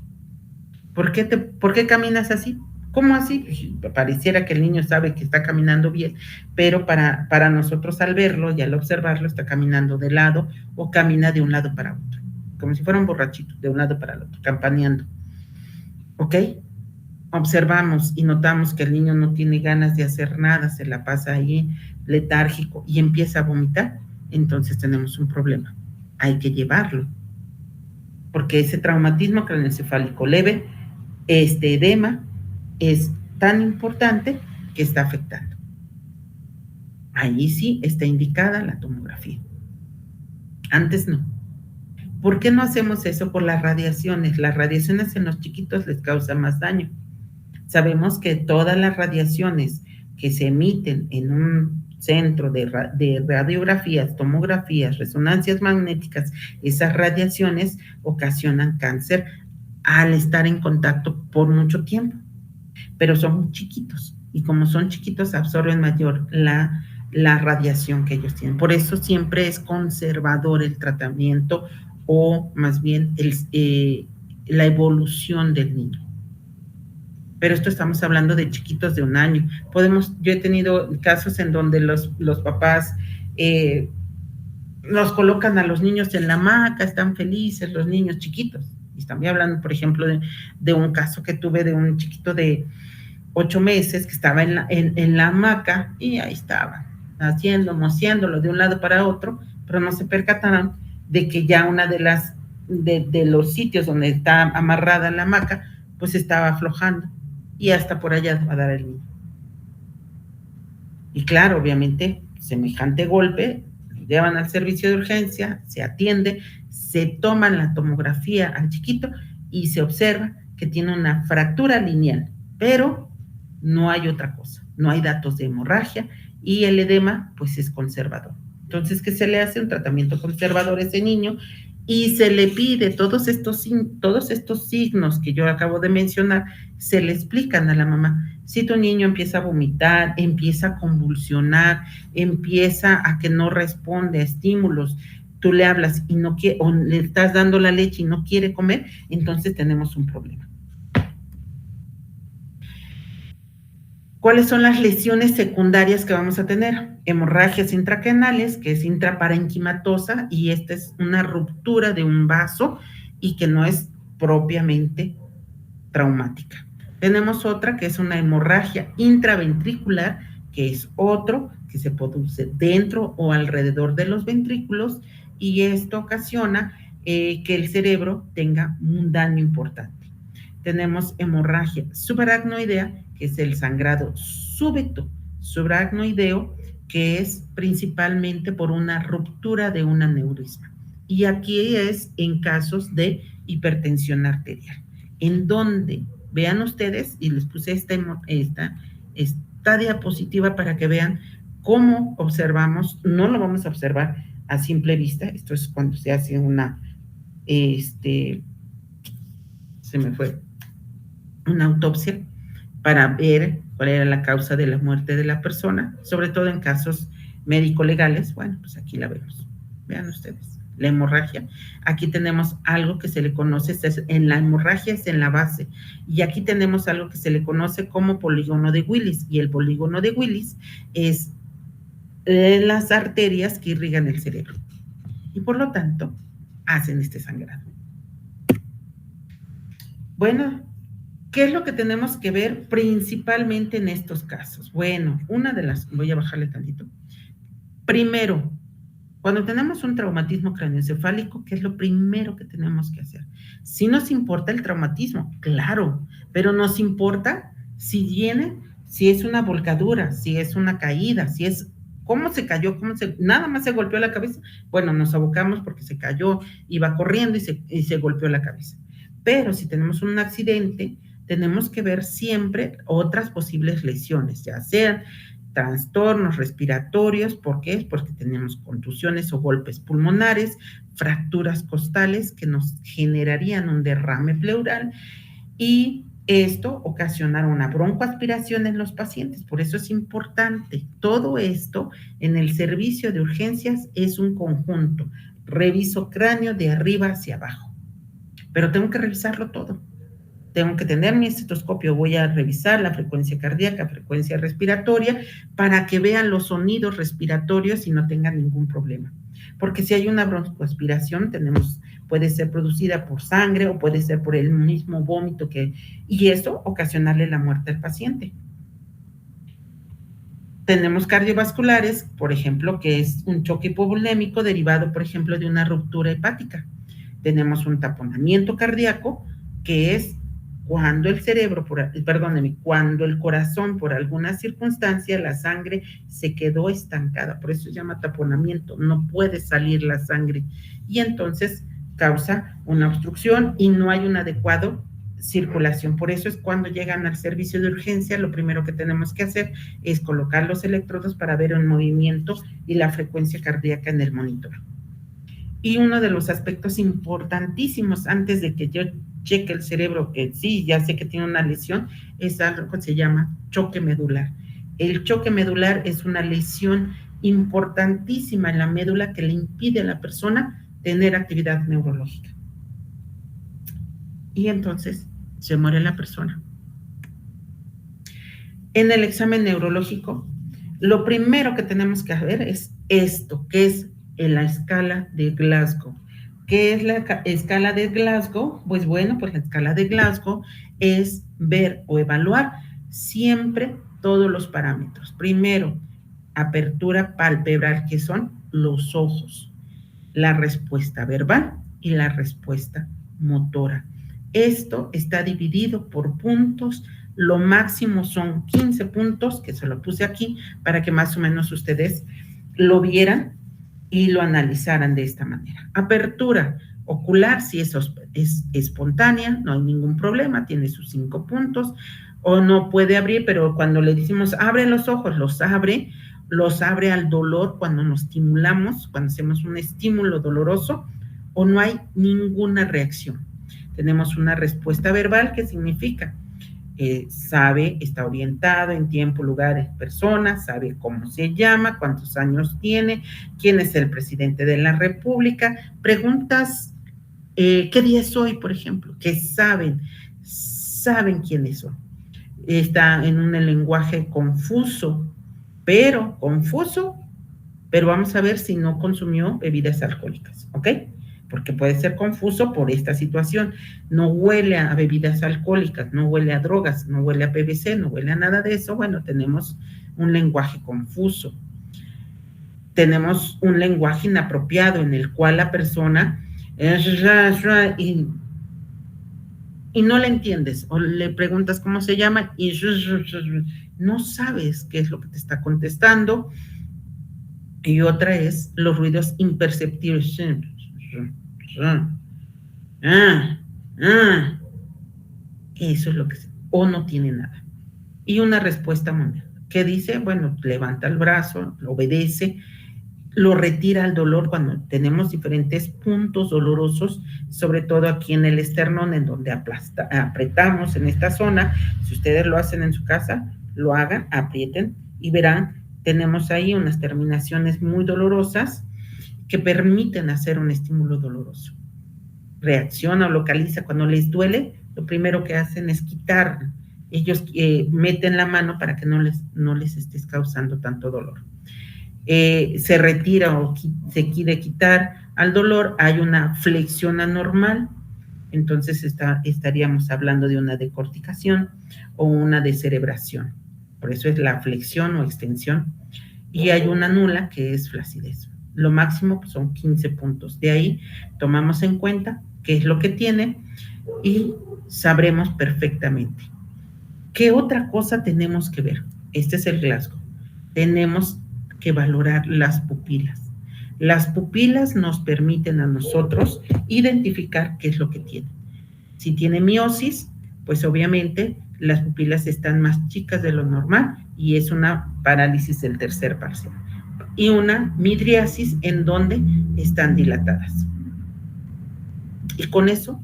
¿Por qué caminas así? ¿Cómo así? Pareciera que el niño sabe que está caminando bien, pero para nosotros al verlo y al observarlo está caminando de lado o camina de un lado para otro, como si fuera un borrachito, de un lado para el otro, campaneando. ¿Ok? Observamos y notamos que el niño no tiene ganas de hacer nada, se la pasa ahí letárgico y empieza a vomitar, entonces tenemos un problema. Hay que llevarlo, porque ese traumatismo craneoencefálico leve, este edema, es tan importante que está afectando. Ahí sí está indicada la tomografía. Antes no. ¿Por qué no hacemos eso? Por las radiaciones. Las radiaciones en los chiquitos les causan más daño. Sabemos que todas las radiaciones que se emiten en un centro de radiografías, tomografías, resonancias magnéticas, esas radiaciones ocasionan cáncer al estar en contacto por mucho tiempo, pero son chiquitos y como son chiquitos absorben mayor la radiación que ellos tienen. Por eso siempre es conservador el tratamiento o más bien la evolución del niño. Pero esto estamos hablando de chiquitos de 1 año. Yo he tenido casos en donde los papás los colocan a los niños en la hamaca, están felices los niños chiquitos. Y estamos hablando, por ejemplo, de un caso que tuve de un chiquito de 8 meses que estaba en la hamaca y ahí estaba, meciéndolo de un lado para otro, pero no se percataron de que ya una de los sitios donde está amarrada la hamaca, pues estaba aflojando y hasta por allá va a dar el niño. Y claro, obviamente, semejante golpe, lo llevan al servicio de urgencia, se atiende, se toman la tomografía al chiquito y se observa que tiene una fractura lineal, pero no hay otra cosa, no hay datos de hemorragia y el edema pues es conservador. Entonces, ¿qué se le hace? Un tratamiento conservador a ese niño y se le pide todos estos signos que yo acabo de mencionar, se le explican a la mamá. Si tu niño empieza a vomitar, empieza a convulsionar, empieza a que no responde a estímulos, tú le hablas y no quiere, o le estás dando la leche y no quiere comer, entonces tenemos un problema. ¿Cuáles son las lesiones secundarias que vamos a tener? Hemorragias intracraneales, que es intraparenquimatosa, y esta es una ruptura de un vaso y que no es propiamente traumática. Tenemos otra que es una hemorragia intraventricular, que es otro que se produce dentro o alrededor de los ventrículos y esto ocasiona que el cerebro tenga un daño importante. Tenemos hemorragia subaracnoidea, que es el sangrado súbito subaracnoideo, que es principalmente por una ruptura de un aneurisma. Y aquí es en casos de hipertensión arterial, en donde, vean ustedes, y les puse esta diapositiva para que vean cómo observamos, no lo vamos a observar a simple vista, esto es cuando se hace una, una autopsia para ver cuál era la causa de la muerte de la persona, sobre todo en casos médico-legales. Bueno, pues aquí la vemos. Vean ustedes, la hemorragia. Aquí tenemos algo que se le conoce, en la hemorragia es en la base, y aquí tenemos algo que se le conoce como polígono de Willis, y el polígono de Willis es las arterias que irrigan el cerebro, y por lo tanto, hacen este sangrado. Bueno, ¿qué es lo que tenemos que ver principalmente en estos casos? Bueno, voy a bajarle tantito. Primero, cuando tenemos un traumatismo craneoencefálico, ¿qué es lo primero que tenemos que hacer? Sí nos importa el traumatismo, claro, pero nos importa si es una volcadura, si es una caída, si es cómo se cayó, nada más se golpeó la cabeza. Bueno, nos abocamos porque se cayó, iba corriendo y se golpeó la cabeza. Pero si tenemos un accidente, tenemos que ver siempre otras posibles lesiones, ya sean trastornos respiratorios. ¿Por qué? Porque tenemos contusiones o golpes pulmonares, fracturas costales que nos generarían un derrame pleural y esto ocasionará una broncoaspiración en los pacientes. Por eso es importante. Todo esto en el servicio de urgencias es un conjunto. Reviso cráneo de arriba hacia abajo. Pero tengo que revisarlo todo. Tengo que tener mi estetoscopio, voy a revisar la frecuencia cardíaca, frecuencia respiratoria, para que vean los sonidos respiratorios y no tengan ningún problema. Porque si hay una broncoaspiración, puede ser producida por sangre o puede ser por el mismo vómito y eso ocasionarle la muerte al paciente. Tenemos cardiovasculares, por ejemplo, que es un choque hipovolémico derivado, por ejemplo, de una ruptura hepática. Tenemos un taponamiento cardíaco, que es cuando cuando el corazón por alguna circunstancia, la sangre se quedó estancada, por eso se llama taponamiento, no puede salir la sangre y entonces causa una obstrucción y no hay una adecuada circulación. Por eso es cuando llegan al servicio de urgencia, lo primero que tenemos que hacer es colocar los electrodos para ver el movimiento y la frecuencia cardíaca en el monitor. Y uno de los aspectos importantísimos antes de que yo cheque el cerebro, que sí, ya sé que tiene una lesión, es algo que se llama choque medular. El choque medular es una lesión importantísima en la médula que le impide a la persona tener actividad neurológica. Y entonces se muere la persona. En el examen neurológico, lo primero que tenemos que ver es esto, que es en la escala de Glasgow. ¿Qué es la escala de Glasgow? Pues bueno, pues la escala de Glasgow es ver o evaluar siempre todos los parámetros. Primero, apertura palpebral, que son los ojos, la respuesta verbal y la respuesta motora. Esto está dividido por puntos. Lo máximo son 15 puntos, que se lo puse aquí para que más o menos ustedes lo vieran y lo analizaran de esta manera. Apertura ocular, si eso es espontánea, no hay ningún problema, tiene sus 5 puntos, o no puede abrir, pero cuando le decimos abre los ojos, los abre al dolor cuando nos estimulamos, cuando hacemos un estímulo doloroso, o no hay ninguna reacción. Tenemos una respuesta verbal, que significa sabe, está orientado en tiempo, lugar, persona, sabe cómo se llama, cuántos años tiene, quién es el presidente de la República, preguntas, ¿qué día es hoy, por ejemplo? Que saben quiénes son. Está en un lenguaje confuso, pero vamos a ver si no consumió bebidas alcohólicas, ¿ok? Porque puede ser confuso por esta situación. No huele a bebidas alcohólicas, no huele a drogas, no huele a PVC, no huele a nada de eso. Bueno, tenemos un lenguaje confuso. Tenemos un lenguaje inapropiado en el cual la persona y no le entiendes, o le preguntas cómo se llama y no sabes qué es lo que te está contestando. Y otra es los ruidos imperceptibles. Eso es lo que o no tiene nada. Y una respuesta mundial, que dice, bueno, levanta el brazo, lo obedece, lo retira al dolor cuando tenemos diferentes puntos dolorosos, sobre todo aquí en el esternón, en donde apretamos en esta zona. Si ustedes lo hacen en su casa, lo hagan, aprieten y verán, tenemos ahí unas terminaciones muy dolorosas que permiten hacer un estímulo doloroso. Reacciona o localiza cuando les duele, lo primero que hacen es quitar. Ellos meten la mano para que no les estés causando tanto dolor. Se retira o se quiere quitar al dolor, hay una flexión anormal, entonces estaríamos hablando de una decorticación o una descerebración. Por eso es la flexión o extensión. Y hay una nula, que es flacidez. Lo máximo pues, son 15 puntos. De ahí tomamos en cuenta qué es lo que tiene y sabremos perfectamente. ¿Qué otra cosa tenemos que ver? Este es el Glasgow. Tenemos que valorar las pupilas. Las pupilas nos permiten a nosotros identificar qué es lo que tiene. Si tiene miosis, pues obviamente las pupilas están más chicas de lo normal y es una parálisis del tercer parcial. Y una midriasis en donde están dilatadas. Y con eso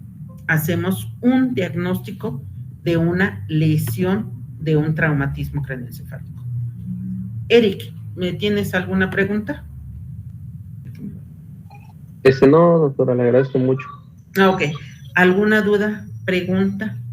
hacemos un diagnóstico de una lesión de un traumatismo craneoencefálico. Eric, ¿me tienes alguna pregunta? No, doctora, le agradezco mucho. Ok. ¿Alguna duda, pregunta?